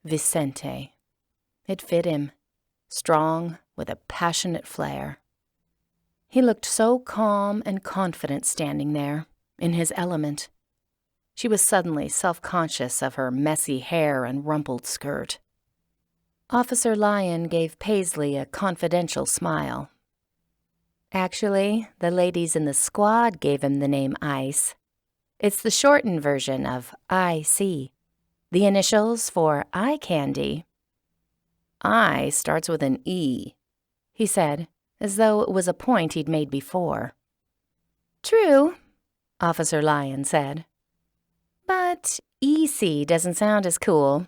Vicente. It fit him, strong with a passionate flair. He looked so calm and confident standing there, in his element. She was suddenly self-conscious of her messy hair and rumpled skirt. Officer Lyon gave Paisley a confidential smile. Actually, the ladies in the squad gave him the name Ice. It's the shortened version of I.C., the initials for eye candy. I starts with an E, he said, as though it was a point he'd made before. True, Officer Lyon said. But EC doesn't sound as cool.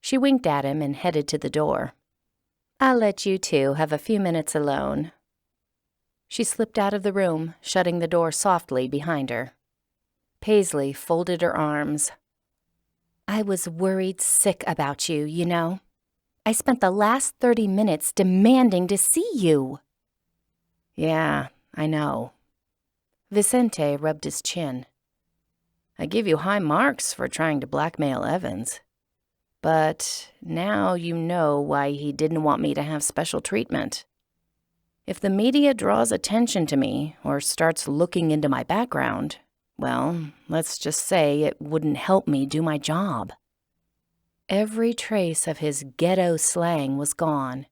She winked at him and headed to the door. I'll let you two have a few minutes alone. She slipped out of the room, shutting the door softly behind her. Paisley folded her arms. I was worried sick about you, you know. I spent the last 30 minutes demanding to see you. Yeah, I know. Vicente rubbed his chin. I give you high marks for trying to blackmail Evans. But now you know why he didn't want me to have special treatment. If the media draws attention to me or starts looking into my background, well, let's just say it wouldn't help me do my job. Every trace of his ghetto slang was gone,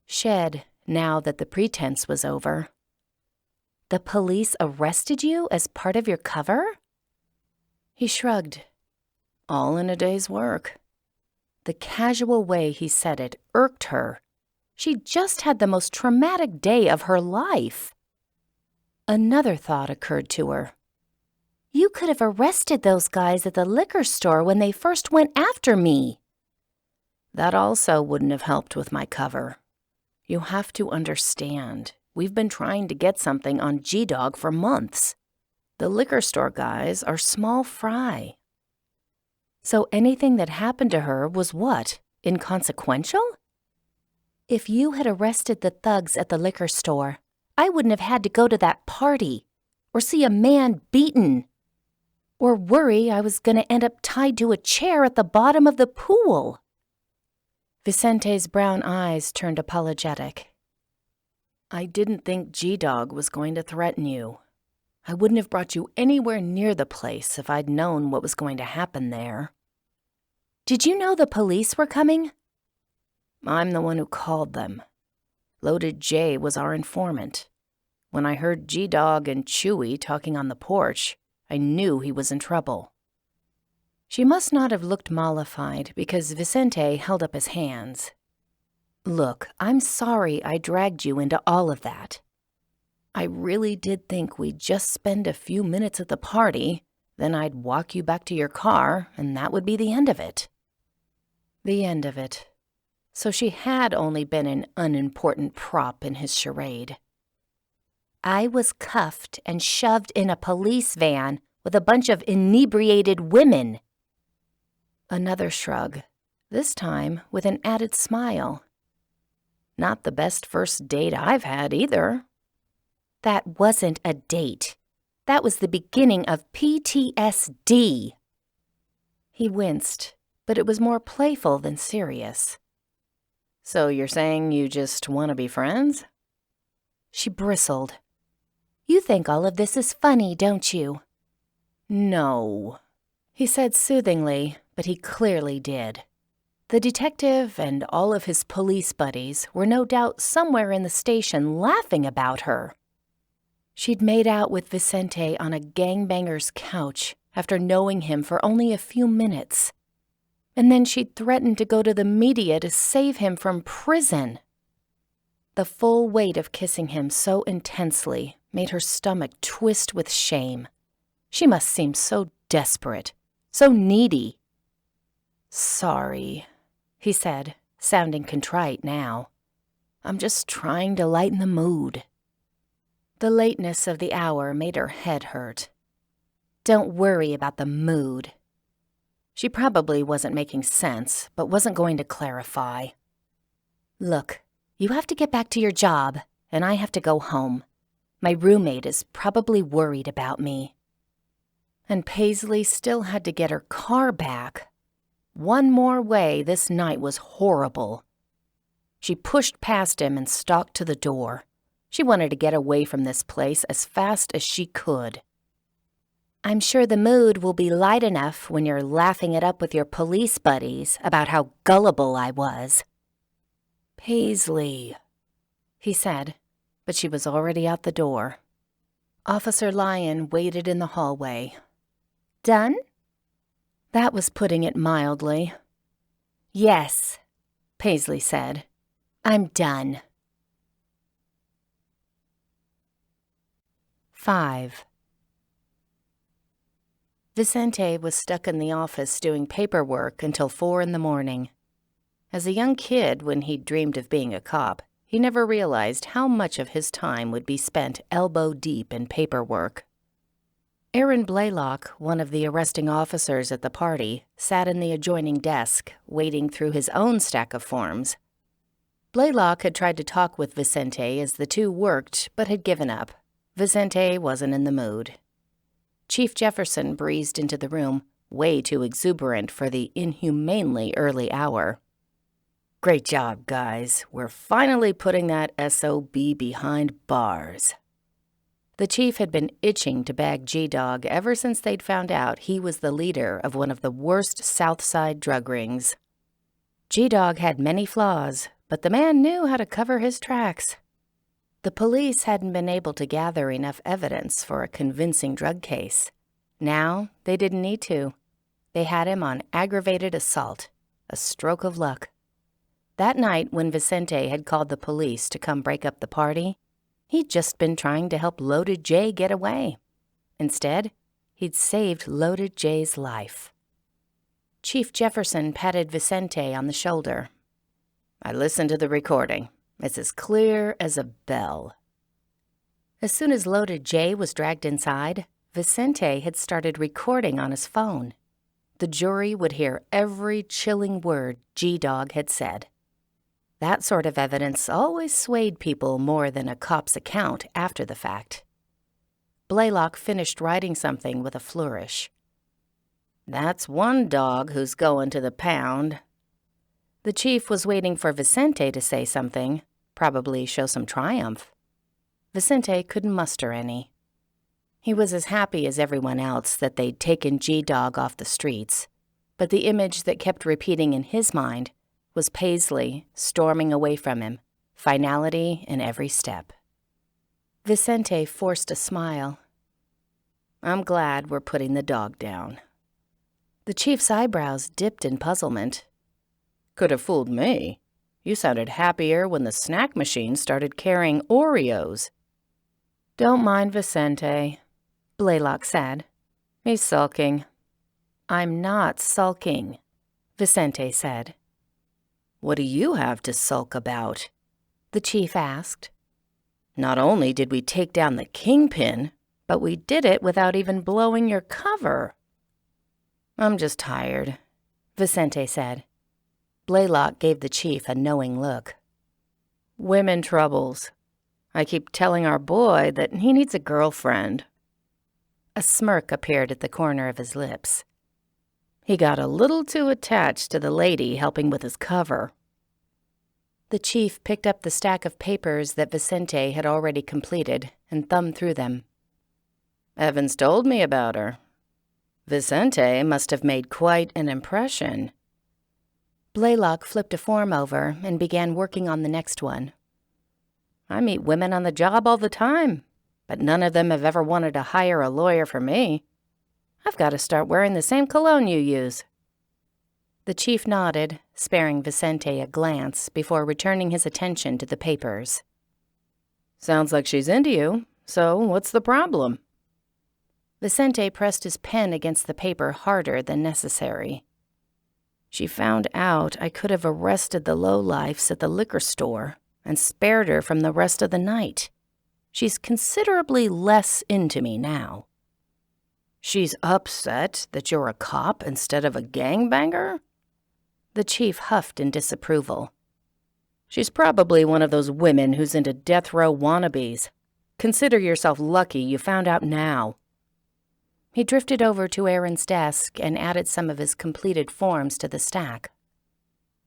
shed now that the pretense was over. The police arrested you as part of your cover? He shrugged. All in a day's work. The casual way he said it irked her. She'd just had the most traumatic day of her life. Another thought occurred to her. You could have arrested those guys at the liquor store when they first went after me. That also wouldn't have helped with my cover. You have to understand, we've been trying to get something on G-Dog for months. The liquor store guys are small fry. So anything that happened to her was what? Inconsequential? If you had arrested the thugs at the liquor store, I wouldn't have had to go to that party, or see a man beaten, or worry I was going to end up tied to a chair at the bottom of the pool. Vicente's brown eyes turned apologetic. I didn't think G-Dog was going to threaten you. I wouldn't have brought you anywhere near the place if I'd known what was going to happen there. Did you know the police were coming? I'm the one who called them. Loaded J was our informant. When I heard G-Dog and Chewy talking on the porch, I knew he was in trouble. She must not have looked mollified because Vicente held up his hands. Look, I'm sorry I dragged you into all of that. I really did think we'd just spend a few minutes at the party, then I'd walk you back to your car, and that would be the end of it. The end of it. So she had only been an unimportant prop in his charade. I was cuffed and shoved in a police van with a bunch of inebriated women. Another shrug, this time with an added smile. Not the best first date I've had either. That wasn't a date. That was the beginning of PTSD. He winced, but it was more playful than serious. So you're saying you just want to be friends? She bristled. You think all of this is funny, don't you? No, he said soothingly, but he clearly did. The detective and all of his police buddies were no doubt somewhere in the station laughing about her. She'd made out with Vicente on a gangbanger's couch after knowing him for only a few minutes. And then she'd threatened to go to the media to save him from prison. The full weight of kissing him so intensely made her stomach twist with shame. She must seem so desperate, so needy. Sorry, he said, sounding contrite now. I'm just trying to lighten the mood. The lateness of the hour made her head hurt. Don't worry about the mood. She probably wasn't making sense, but wasn't going to clarify. Look, you have to get back to your job, and I have to go home. My roommate is probably worried about me. And Paisley still had to get her car back. One more way, this night was horrible. She pushed past him and stalked to the door. She wanted to get away from this place as fast as she could. I'm sure the mood will be light enough when you're laughing it up with your police buddies about how gullible I was. Paisley, he said, but she was already out the door. Officer Lyon waited in the hallway. Done? That was putting it mildly. Yes, Paisley said. I'm done. 5. Vicente was stuck in the office doing paperwork until 4 in the morning. As a young kid, when he dreamed of being a cop, he never realized how much of his time would be spent elbow-deep in paperwork. Aaron Blaylock, one of the arresting officers at the party, sat in the adjoining desk, wading through his own stack of forms. Blaylock had tried to talk with Vicente as the two worked, but had given up. Vicente wasn't in the mood. Chief Jefferson breezed into the room, way too exuberant for the inhumanely early hour. Great job, guys. We're finally putting that SOB behind bars. The chief had been itching to bag G-Dog ever since they'd found out he was the leader of one of the worst South Side drug rings. G-Dog had many flaws, but the man knew how to cover his tracks. The police hadn't been able to gather enough evidence for a convincing drug case. Now, they didn't need to. They had him on aggravated assault, a stroke of luck. That night, when Vicente had called the police to come break up the party, he'd just been trying to help Loaded J get away. Instead, he'd saved Loaded J's life. Chief Jefferson patted Vicente on the shoulder. I listened to the recording. It's as clear as a bell. As soon as Loaded J was dragged inside, Vicente had started recording on his phone. The jury would hear every chilling word G-Dog had said. That sort of evidence always swayed people more than a cop's account after the fact. Blaylock finished writing something with a flourish. That's one dog who's going to the pound. The chief was waiting for Vicente to say something, probably show some triumph. Vicente couldn't muster any. He was as happy as everyone else that they'd taken G-Dog off the streets, but the image that kept repeating in his mind was Paisley storming away from him, finality in every step. Vicente forced a smile. I'm glad we're putting the dog down. The chief's eyebrows dipped in puzzlement. Could have fooled me. You sounded happier when the snack machine started carrying Oreos. Don't mind Vicente, Blaylock said. He's sulking. I'm not sulking, Vicente said. What do you have to sulk about? The chief asked. Not only did we take down the kingpin, but we did it without even blowing your cover. I'm just tired, Vicente said. Blaylock gave the chief a knowing look. Women troubles. I keep telling our boy that he needs a girlfriend. A smirk appeared at the corner of his lips. He got a little too attached to the lady helping with his cover. The chief picked up the stack of papers that Vicente had already completed and thumbed through them. Evans told me about her. Vicente must have made quite an impression. Blaylock flipped a form over and began working on the next one. I meet women on the job all the time, but none of them have ever wanted to hire a lawyer for me. I've got to start wearing the same cologne you use. The chief nodded, sparing Vicente a glance before returning his attention to the papers. Sounds like she's into you, so what's the problem? Vicente pressed his pen against the paper harder than necessary. She found out I could have arrested the lowlifes at the liquor store and spared her from the rest of the night. She's considerably less into me now." "She's upset that you're a cop instead of a gangbanger?" The chief huffed in disapproval. "She's probably one of those women who's into death row wannabes. Consider yourself lucky you found out now." He drifted over to Aaron's desk and added some of his completed forms to the stack.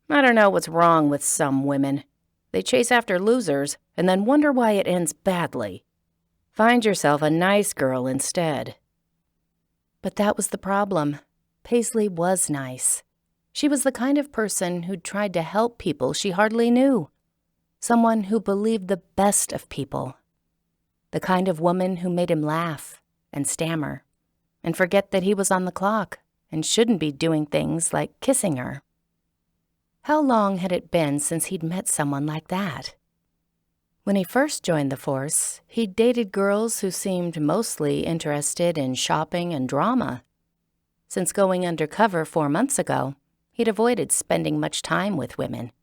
"I don't know what's wrong with some women. They chase after losers and then wonder why it ends badly. Find yourself a nice girl instead." But that was the problem. Paisley was nice. She was the kind of person who tried to help people she hardly knew. Someone who believed the best of people. The kind of woman who made him laugh and stammer and forget that he was on the clock and shouldn't be doing things like kissing her. How long had it been since he'd met someone like that? When he first joined the force, he'd dated girls who seemed mostly interested in shopping and drama. Since going undercover 4 months ago, he'd avoided spending much time with women.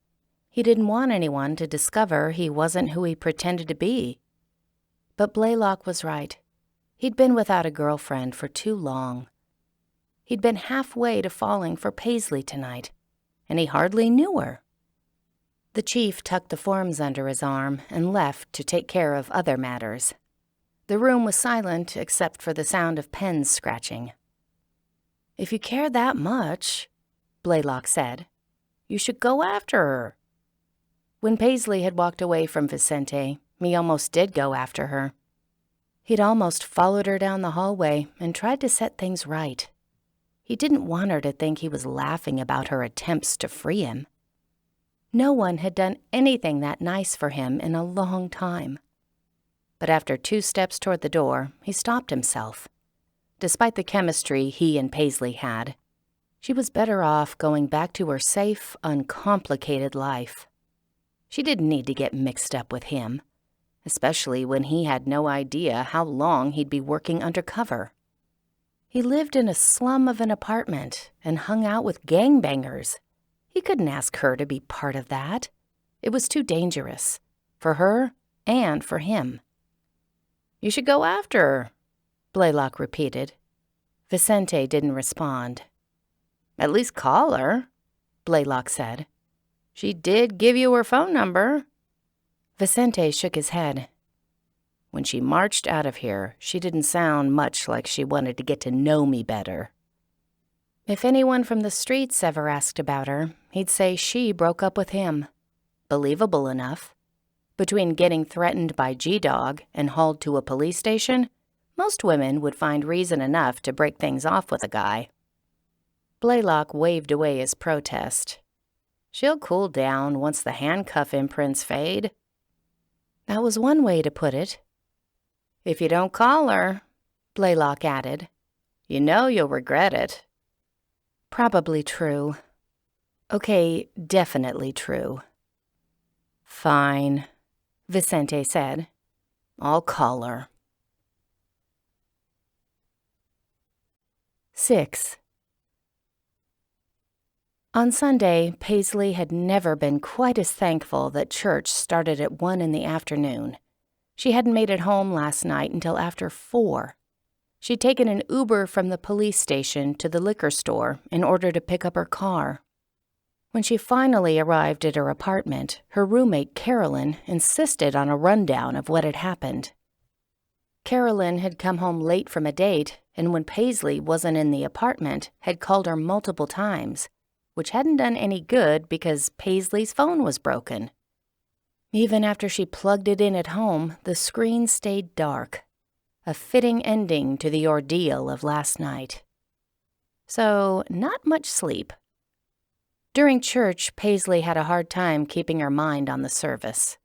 He didn't want anyone to discover he wasn't who he pretended to be. But Blaylock was right. He'd been without a girlfriend for too long. He'd been halfway to falling for Paisley tonight, and he hardly knew her. The chief tucked the forms under his arm and left to take care of other matters. The room was silent except for the sound of pens scratching. "If you care that much," Blaylock said, "you should go after her." When Paisley had walked away from Vicente, he almost did go after her. He'd almost followed her down the hallway and tried to set things right. He didn't want her to think he was laughing about her attempts to free him. No one had done anything that nice for him in a long time. But after 2 steps toward the door, he stopped himself. Despite the chemistry he and Paisley had, she was better off going back to her safe, uncomplicated life. She didn't need to get mixed up with him, especially when he had no idea how long he'd be working undercover. He lived in a slum of an apartment and hung out with gangbangers. He couldn't ask her to be part of that. It was too dangerous, for her and for him. "You should go after her," Blaylock repeated. Vicente didn't respond. "At least call her," Blaylock said. "She did give you her phone number." Vicente shook his head. "When she marched out of here, she didn't sound much like she wanted to get to know me better." If anyone from the streets ever asked about her, he'd say she broke up with him. Believable enough. Between getting threatened by G-Dog and hauled to a police station, most women would find reason enough to break things off with a guy. Blaylock waved away his protest. "She'll cool down once the handcuff imprints fade." That was one way to put it. "If you don't call her," Blaylock added, "you know you'll regret it." Probably true. Okay, definitely true. "Fine," Vicente said. "I'll call her." 6. On Sunday, Paisley had never been quite as thankful that church started at 1 in the afternoon. She hadn't made it home last night until after 4. She'd taken an Uber from the police station to the liquor store in order to pick up her car. When she finally arrived at her apartment, her roommate Carolyn insisted on a rundown of what had happened. Carolyn had come home late from a date, and when Paisley wasn't in the apartment, had called her multiple times, which hadn't done any good because Paisley's phone was broken. Even after she plugged it in at home, the screen stayed dark, a fitting ending to the ordeal of last night. So, not much sleep. During church, Paisley had a hard time keeping her mind on the service.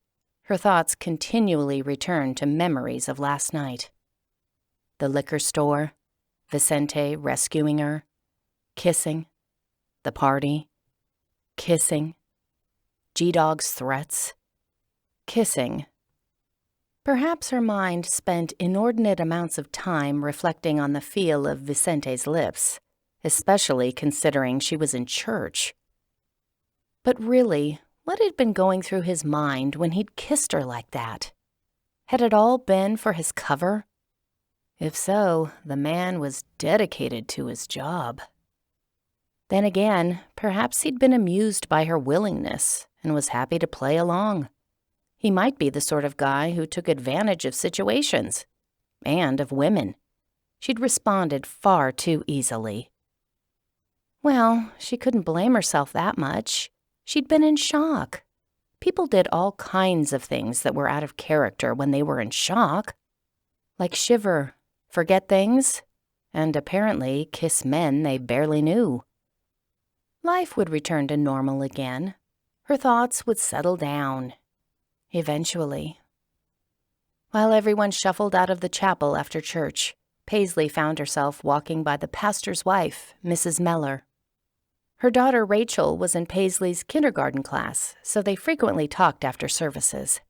Her thoughts continually returned to memories of last night. The liquor store, Vicente rescuing her, kissing, the party, kissing, G-Dog's threats, kissing. Perhaps her mind spent inordinate amounts of time reflecting on the feel of Vicente's lips, especially considering she was in church. But really, what had been going through his mind when he'd kissed her like that? Had it all been for his cover? If so, the man was dedicated to his job. Then again, perhaps he'd been amused by her willingness and was happy to play along. He might be the sort of guy who took advantage of situations and of women. She'd responded far too easily. Well, she couldn't blame herself that much. She'd been in shock. People did all kinds of things that were out of character when they were in shock, like shiver, forget things, and apparently kiss men they barely knew. Life would return to normal again. Her thoughts would settle down. Eventually. While everyone shuffled out of the chapel after church, Paisley found herself walking by the pastor's wife, Mrs. Mellor. Her daughter Rachel was in Paisley's kindergarten class, so they frequently talked after services.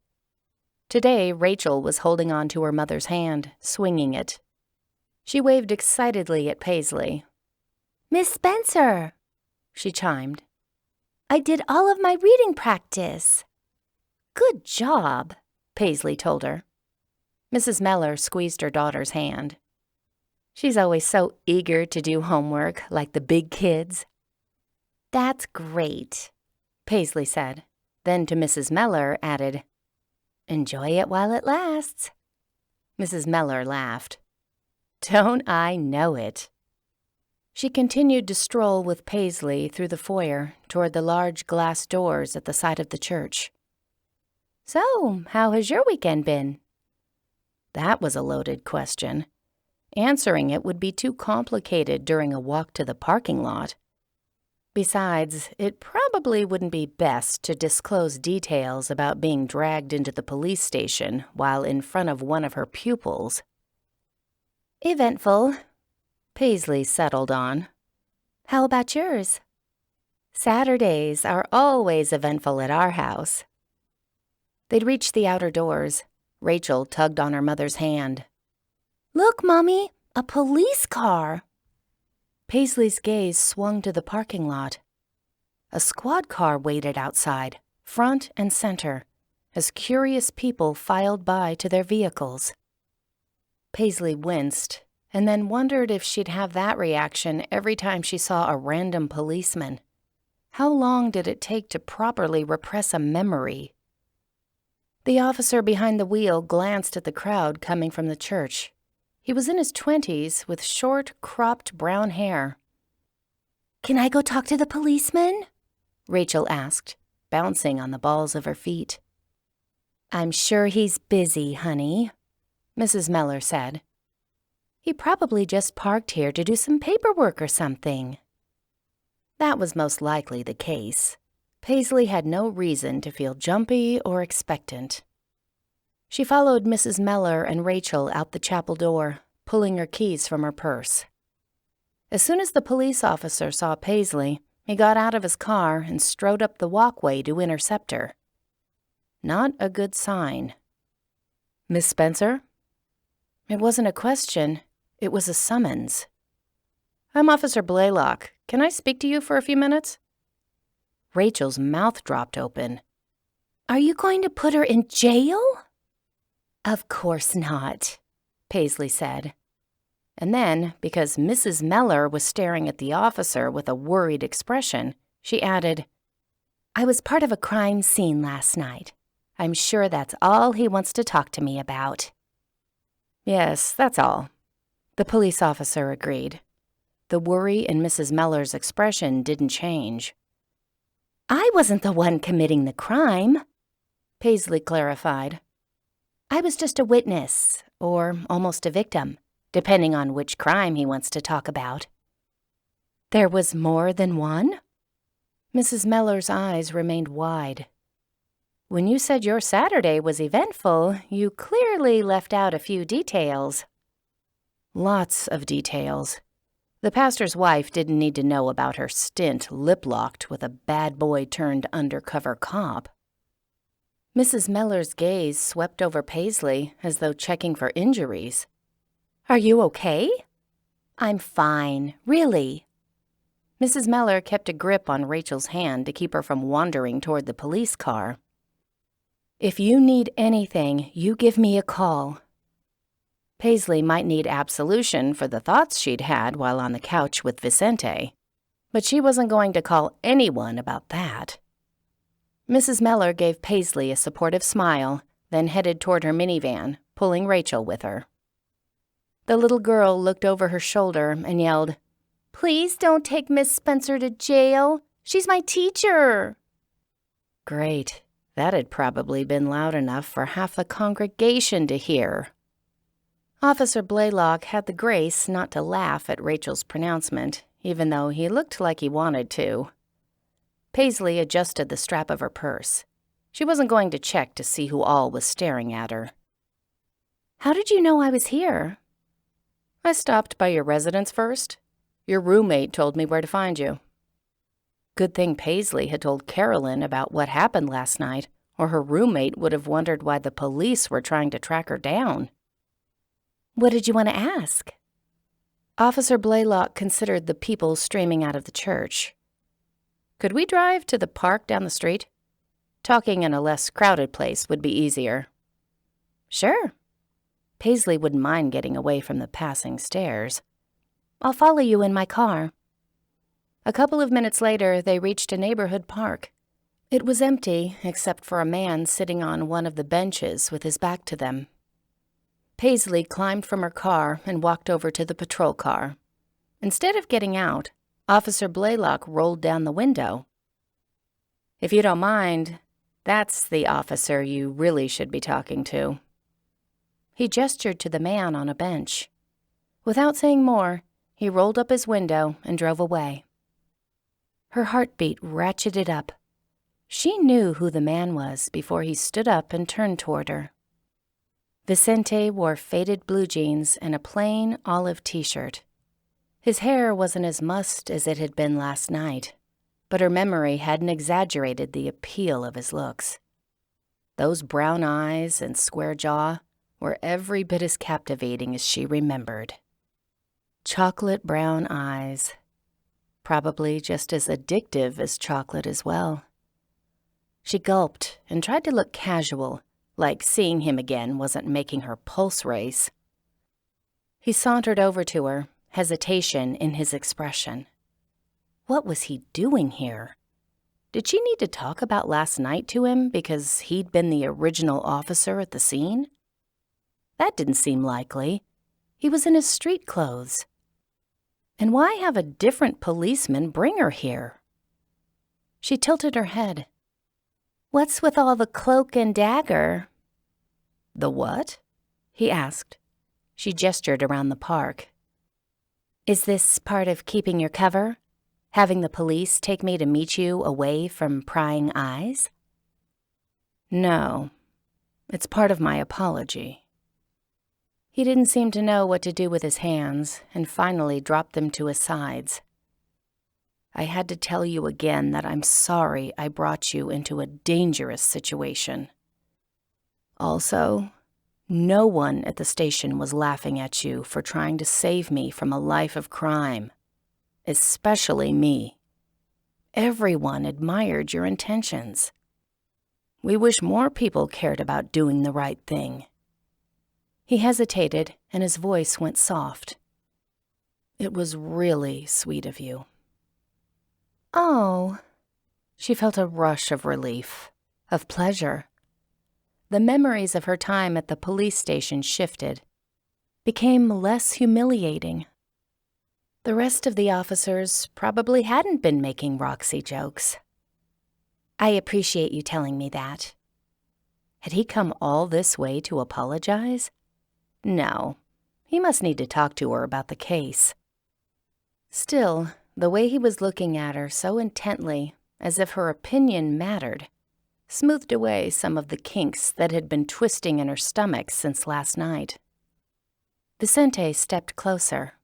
Today, Rachel was holding on to her mother's hand, swinging it. She waved excitedly at Paisley. "Miss Spencer," she chimed. "I did all of my reading practice." "Good job," Paisley told her. Mrs. Mellor squeezed her daughter's hand. "She's always so eager to do homework like the big kids." "That's great," Paisley said, then to Mrs. Mellor added, "Enjoy it while it lasts." Mrs. Mellor laughed. "Don't I know it?" She continued to stroll with Paisley through the foyer toward the large glass doors at the side of the church. "So, how has your weekend been?" That was a loaded question. Answering it would be too complicated during a walk to the parking lot. Besides, it probably wouldn't be best to disclose details about being dragged into the police station while in front of one of her pupils. "Eventful," Paisley settled on. "How about yours?" "Saturdays are always eventful at our house." They'd reached the outer doors. Rachel tugged on her mother's hand. "Look, Mommy, a police car." Paisley's gaze swung to the parking lot. A squad car waited outside, front and center, as curious people filed by to their vehicles. Paisley winced, and then wondered if she'd have that reaction every time she saw a random policeman. How long did it take to properly repress a memory? The officer behind the wheel glanced at the crowd coming from the church. He was in his 20s with short, cropped brown hair. "Can I go talk to the policeman?" Rachel asked, bouncing on the balls of her feet. "I'm sure he's busy, honey," Mrs. Mellor said. "He probably just parked here to do some paperwork or something." That was most likely the case. Paisley had no reason to feel jumpy or expectant. She followed Mrs. Mellor and Rachel out the chapel door, pulling her keys from her purse. As soon as the police officer saw Paisley, he got out of his car and strode up the walkway to intercept her. Not a good sign. "Miss Spencer?" It wasn't a question. It was a summons. "I'm Officer Blaylock. Can I speak to you for a few minutes?" Rachel's mouth dropped open. "Are you going to put her in jail?" "Of course not," Paisley said. And then, because Mrs. Mellor was staring at the officer with a worried expression, she added, "I was part of a crime scene last night. I'm sure that's all he wants to talk to me about." "Yes, that's all," the police officer agreed. The worry in Mrs. Mellor's expression didn't change. "I wasn't the one committing the crime," Paisley clarified. "I was just a witness, or almost a victim, depending on which crime he wants to talk about." "There was more than one?" Mrs. Mellor's eyes remained wide. "When you said your Saturday was eventful, you clearly left out a few details." Lots of details. The pastor's wife didn't need to know about her stint lip-locked with a bad boy turned undercover cop. Mrs. Mellor's gaze swept over Paisley as though checking for injuries. "Are you okay?" "I'm fine, really." Mrs. Mellor kept a grip on Rachel's hand to keep her from wandering toward the police car. If you need anything, you give me a call. Paisley might need absolution for the thoughts she'd had while on the couch with Vicente, but she wasn't going to call anyone about that. Mrs. Mellor gave Paisley a supportive smile, then headed toward her minivan, pulling Rachel with her. The little girl looked over her shoulder and yelled, "Please don't take Miss Spencer to jail. She's my teacher." Great. That had probably been loud enough for half the congregation to hear. Officer Blaylock had the grace not to laugh at Rachel's pronouncement, even though he looked like he wanted to. Paisley adjusted the strap of her purse. She wasn't going to check to see who all was staring at her. "How did you know I was here?" "I stopped by your residence first. Your roommate told me where to find you." Good thing Paisley had told Carolyn about what happened last night, or her roommate would have wondered why the police were trying to track her down. "What did you want to ask?" Officer Blaylock considered the people streaming out of the church. "Could we drive to the park down the street? Talking in a less crowded place would be easier." "Sure." Paisley wouldn't mind getting away from the passing stares. "I'll follow you in my car." A couple of minutes later, they reached a neighborhood park. It was empty, except for a man sitting on one of the benches with his back to them. Paisley climbed from her car and walked over to the patrol car. Instead of getting out, Officer Blaylock rolled down the window. "If you don't mind, that's the officer you really should be talking to." He gestured to the man on a bench. Without saying more, he rolled up his window and drove away. Her heartbeat ratcheted up. She knew who the man was before he stood up and turned toward her. Vicente wore faded blue jeans and a plain olive t-shirt. His hair wasn't as mussed as it had been last night, but her memory hadn't exaggerated the appeal of his looks. Those brown eyes and square jaw were every bit as captivating as she remembered. Chocolate brown eyes. Probably just as addictive as chocolate as well. She gulped and tried to look casual, like seeing him again wasn't making her pulse race. He sauntered over to her, hesitation in his expression. What was he doing here? Did she need to talk about last night to him because he'd been the original officer at the scene? That didn't seem likely. He was in his street clothes. And why have a different policeman bring her here? She tilted her head. "What's with all the cloak and dagger?" "The what?" he asked. She gestured around the park. "Is this part of keeping your cover? Having the police take me to meet you away from prying eyes?" "No. It's part of my apology." He didn't seem to know what to do with his hands, and finally dropped them to his sides. "I had to tell you again that I'm sorry I brought you into a dangerous situation. Also, no one at the station was laughing at you for trying to save me from a life of crime, especially me. Everyone admired your intentions. We wish more people cared about doing the right thing." He hesitated, and his voice went soft. "It was really sweet of you." "Oh." She felt a rush of relief, of pleasure. The memories of her time at the police station shifted, became less humiliating. The rest of the officers probably hadn't been making Roxy jokes. "I appreciate you telling me that." Had he come all this way to apologize? No, he must need to talk to her about the case. Still, the way he was looking at her so intently, as if her opinion mattered, smoothed away some of the kinks that had been twisting in her stomach since last night. Vicente stepped closer.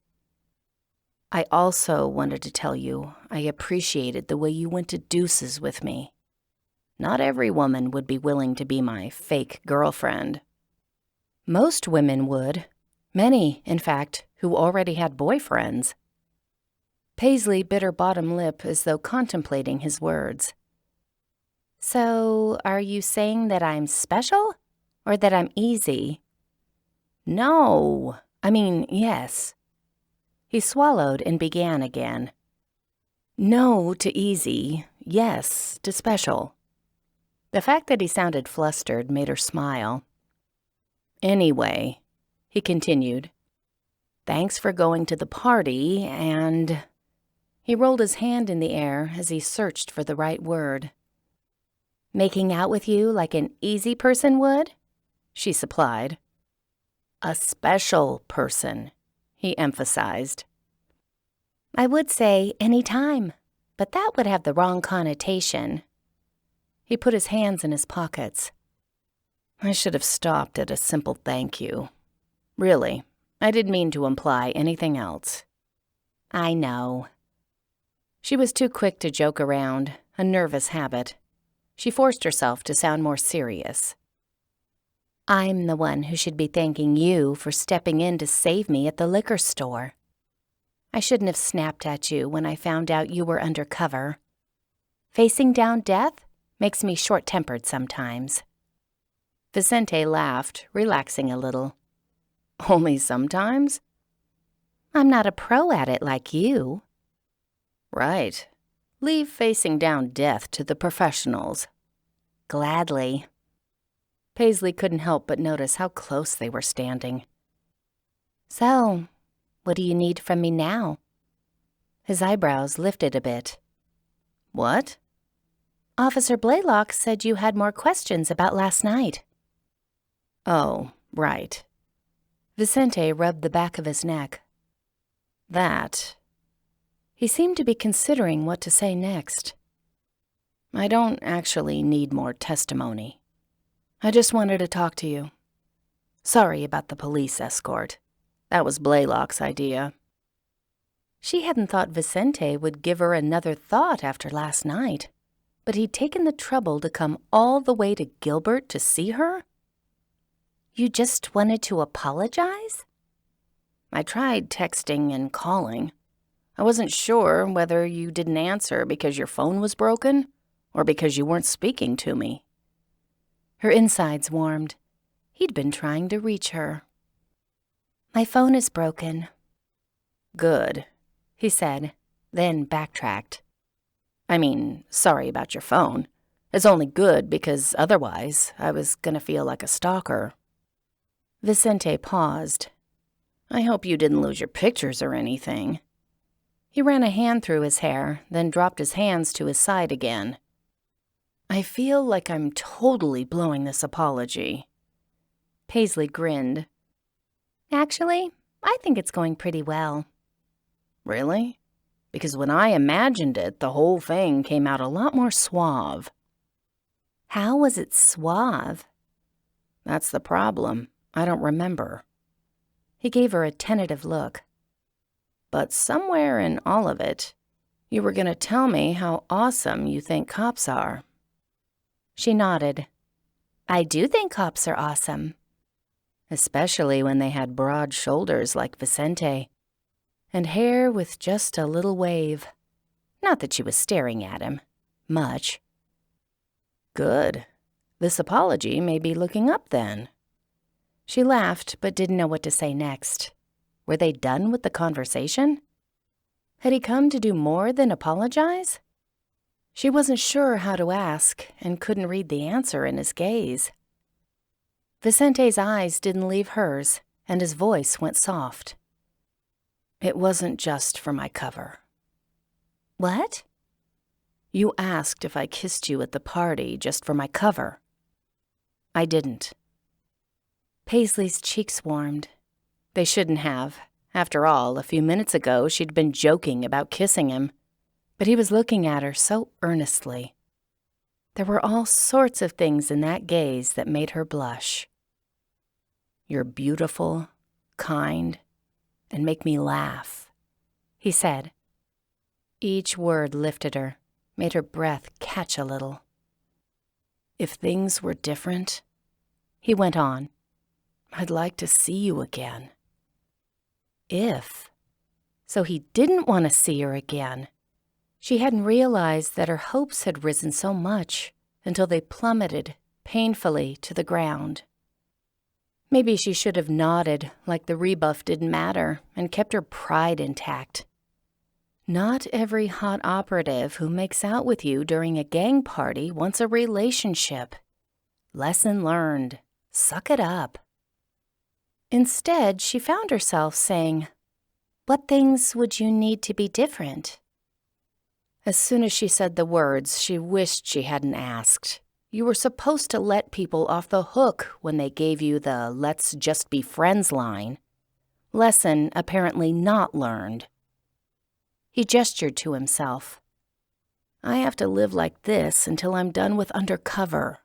"I also wanted to tell you I appreciated the way you went to deuces with me. Not every woman would be willing to be my fake girlfriend. Most women would. Many, in fact, who already had boyfriends." Paisley bit her bottom lip as though contemplating his words. So, are you saying that I'm special? Or that I'm easy? No, yes. He swallowed and began again. No to easy, yes to special. The fact that he sounded flustered made her smile. Anyway, he continued, thanks for going to the party and... He rolled his hand in the air as he searched for the right word. Making out with you like an easy person would? She supplied. A special person, he emphasized. I would say any time, but that would have the wrong connotation. He put his hands in his pockets. I should have stopped at a simple thank you. Really, I didn't mean to imply anything else. I know. She was too quick to joke around, a nervous habit. She forced herself to sound more serious. I'm the one who should be thanking you for stepping in to save me at the liquor store. I shouldn't have snapped at you when I found out you were undercover. Facing down death makes me short-tempered sometimes. Vicente laughed, relaxing a little. Only sometimes? I'm not a pro at it like you. Right. Leave facing down death to the professionals. Gladly. Paisley couldn't help but notice how close they were standing. So, what do you need from me now? His eyebrows lifted a bit. What? Officer Blaylock said you had more questions about last night. Oh, right. Vicente rubbed the back of his neck. That. He seemed to be considering what to say next. I don't actually need more testimony. I just wanted to talk to you. Sorry about the police escort. That was Blaylock's idea. She hadn't thought Vicente would give her another thought after last night, but he'd taken the trouble to come all the way to Gilbert to see her? You just wanted to apologize? I tried texting and calling. I wasn't sure whether you didn't answer because your phone was broken or because you weren't speaking to me. Her insides warmed. He'd been trying to reach her. My phone is broken. Good, he said, then backtracked. Sorry about your phone. It's only good because otherwise I was gonna feel like a stalker. Vicente paused. I hope you didn't lose your pictures or anything. He ran a hand through his hair, then dropped his hands to his side again. I feel like I'm totally blowing this apology. Paisley grinned. Actually, I think it's going pretty well. Really? Because when I imagined it, the whole thing came out a lot more suave. How was it suave? That's the problem. I don't remember. He gave her a tentative look. But somewhere in all of it, you were going to tell me how awesome you think cops are. She nodded. I do think cops are awesome. Especially when they had broad shoulders like Vicente, and hair with just a little wave. Not that she was staring at him. Much. Good. This apology may be looking up then. She laughed, but didn't know what to say next. Were they done with the conversation? Had he come to do more than apologize? She wasn't sure how to ask and couldn't read the answer in his gaze. Vicente's eyes didn't leave hers, and his voice went soft. It wasn't just for my cover. What? You asked if I kissed you at the party just for my cover. I didn't. Paisley's cheeks warmed. They shouldn't have. After all, a few minutes ago, she'd been joking about kissing him. But he was looking at her so earnestly. There were all sorts of things in that gaze that made her blush. You're beautiful, kind, and make me laugh, he said. Each word lifted her, made her breath catch a little. If things were different, he went on, I'd like to see you again. If. So he didn't want to see her again. She hadn't realized that her hopes had risen so much until they plummeted painfully to the ground. Maybe she should have nodded like the rebuff didn't matter and kept her pride intact. Not every hot operative who makes out with you during a gang party wants a relationship. Lesson learned. Suck it up. Instead, she found herself saying, "What things would you need to be different?" As soon as she said the words, she wished she hadn't asked. You were supposed to let people off the hook when they gave you the "let's just be friends" line. Lesson apparently not learned. He gestured to himself. I have to live like this until I'm done with undercover.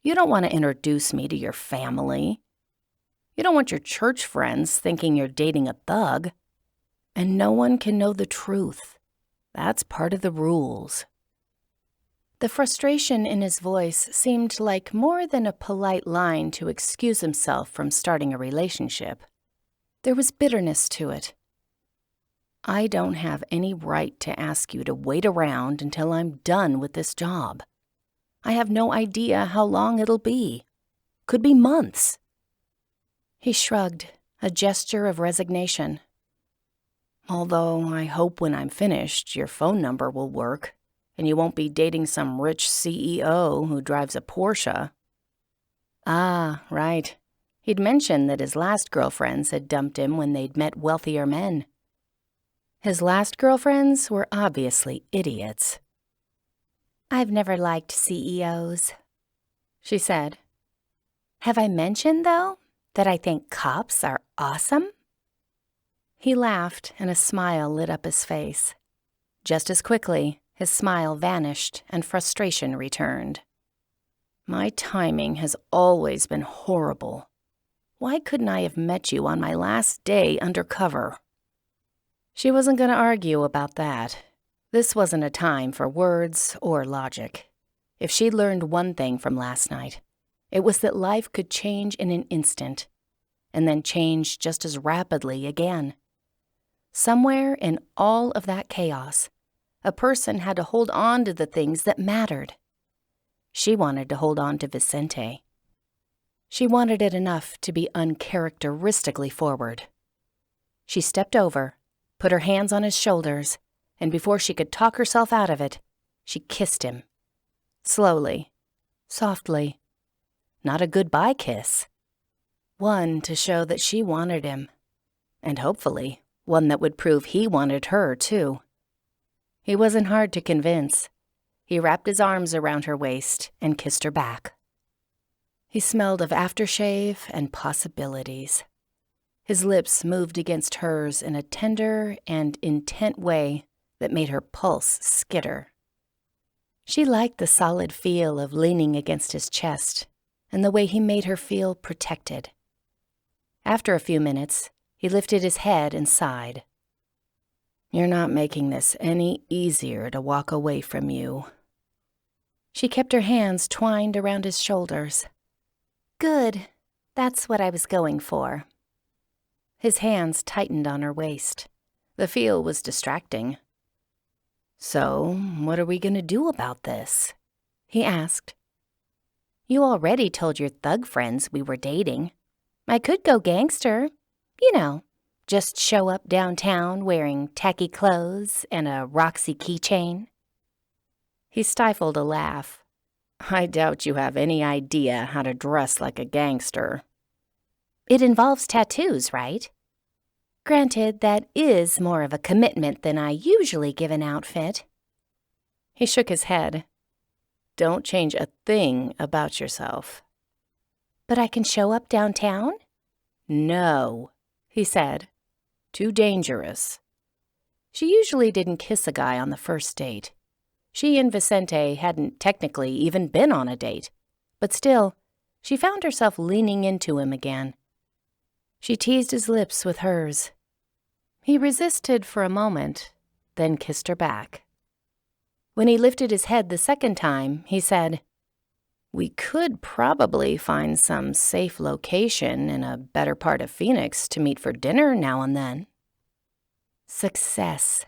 You don't want to introduce me to your family. You don't want your church friends thinking you're dating a thug. And no one can know the truth. That's part of the rules. The frustration in his voice seemed like more than a polite line to excuse himself from starting a relationship. There was bitterness to it. I don't have any right to ask you to wait around until I'm done with this job. I have no idea how long it'll be. Could be months. He shrugged, a gesture of resignation. Although I hope when I'm finished, your phone number will work, and you won't be dating some rich CEO who drives a Porsche. Ah, right. He'd mentioned that his last girlfriends had dumped him when they'd met wealthier men. His last girlfriends were obviously idiots. I've never liked CEOs, she said. Have I mentioned, though, that I think cops are awesome? He laughed, and a smile lit up his face. Just as quickly, his smile vanished and frustration returned. My timing has always been horrible. Why couldn't I have met you on my last day undercover? She wasn't going to argue about that. This wasn't a time for words or logic. If she'd learned one thing from last night, it was that life could change in an instant, and then change just as rapidly again. Somewhere in all of that chaos, a person had to hold on to the things that mattered. She wanted to hold on to Vicente. She wanted it enough to be uncharacteristically forward. She stepped over, put her hands on his shoulders, and before she could talk herself out of it, she kissed him. Slowly, softly. Not a goodbye kiss. One to show that she wanted him. And hopefully, one that would prove he wanted her, too. He wasn't hard to convince. He wrapped his arms around her waist and kissed her back. He smelled of aftershave and possibilities. His lips moved against hers in a tender and intent way that made her pulse skitter. She liked the solid feel of leaning against his chest and the way he made her feel protected. After a few minutes, he lifted his head and sighed. You're not making this any easier to walk away from you. She kept her hands twined around his shoulders. Good. That's what I was going for. His hands tightened on her waist. The feel was distracting. So, what are we going to do about this? He asked. You already told your thug friends we were dating. I could go gangster. You know, just show up downtown wearing tacky clothes and a Roxy keychain. He stifled a laugh. I doubt you have any idea how to dress like a gangster. It involves tattoos, right? Granted, that is more of a commitment than I usually give an outfit. He shook his head. Don't change a thing about yourself. But I can show up downtown? No, he said. Too dangerous. She usually didn't kiss a guy on the first date. She and Vicente hadn't technically even been on a date, but still, she found herself leaning into him again. She teased his lips with hers. He resisted for a moment, then kissed her back. When he lifted his head the second time, he said, We could probably find some safe location in a better part of Phoenix to meet for dinner now and then. Success.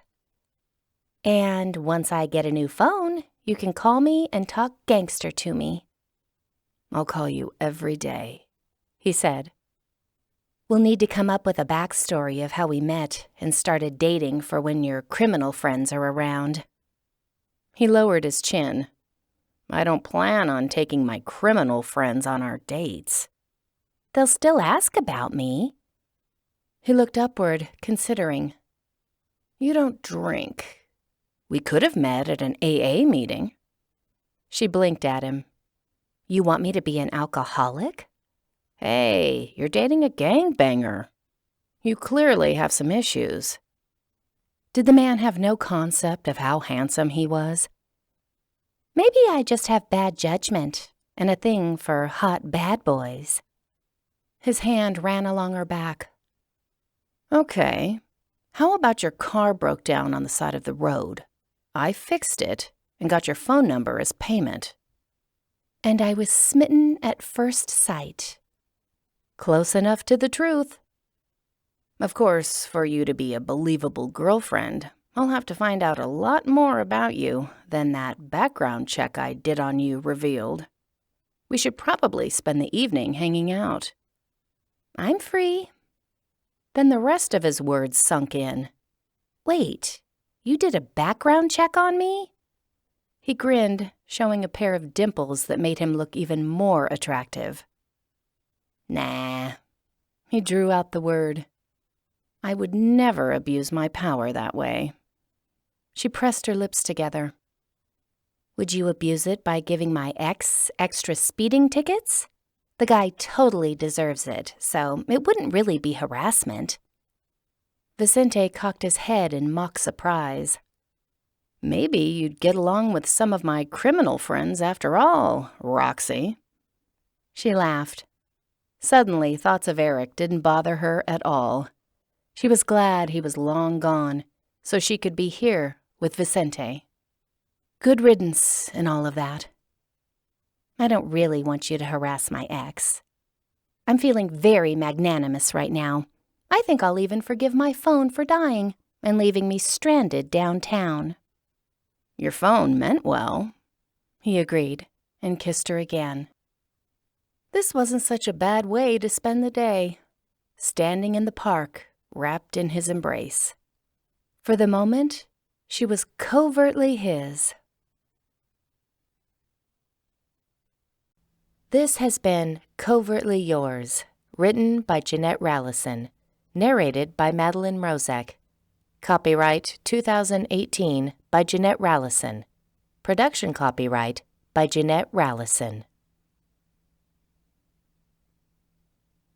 And once I get a new phone, You can call me and talk gangster to me." "I'll call you every day," he said. "We'll need to come up with a backstory of how we met and started dating for when your criminal friends are around." He lowered his chin. "I don't plan on taking my criminal friends on our dates." "They'll still ask about me." He looked upward, considering. "You don't drink. We could have met at an AA meeting." She blinked at him. "You want me to be an alcoholic?" "Hey, you're dating a gangbanger. You clearly have some issues." Did the man have no concept of how handsome he was? "Maybe I just have bad judgment and a thing for hot bad boys." His hand ran along her back. "Okay, how about your car broke down on the side of the road? I fixed it and got your phone number as payment." "And I was smitten at first sight." Close enough to the truth. Of course, for you to be a believable girlfriend, I'll have to find out a lot more about you than that background check I did on you revealed. We should probably spend the evening hanging out." "I'm free." Then the rest of his words sunk in. "Wait, you did a background check on me?" He grinned, showing a pair of dimples that made him look even more attractive. "Nah." He drew out the word. "I would never abuse my power that way." She pressed her lips together. "Would you abuse it by giving my ex extra speeding tickets? The guy totally deserves it, so it wouldn't really be harassment." Vicente cocked his head in mock surprise. "Maybe you'd get along with some of my criminal friends after all, Roxy." She laughed. Suddenly, thoughts of Eric didn't bother her at all. She was glad he was long gone, so she could be here with Vicente. Good riddance and all of that. "I don't really want you to harass my ex. I'm feeling very magnanimous right now. I think I'll even forgive my phone for dying and leaving me stranded downtown." "Your phone meant well," he agreed, and kissed her again. This wasn't such a bad way to spend the day, standing in the park, wrapped in his embrace. For the moment, she was covertly his. This has been Covertly Yours, written by Janette Rallison, narrated by Madeline Rozek. Copyright 2018 by Janette Rallison. Production copyright by Janette Rallison.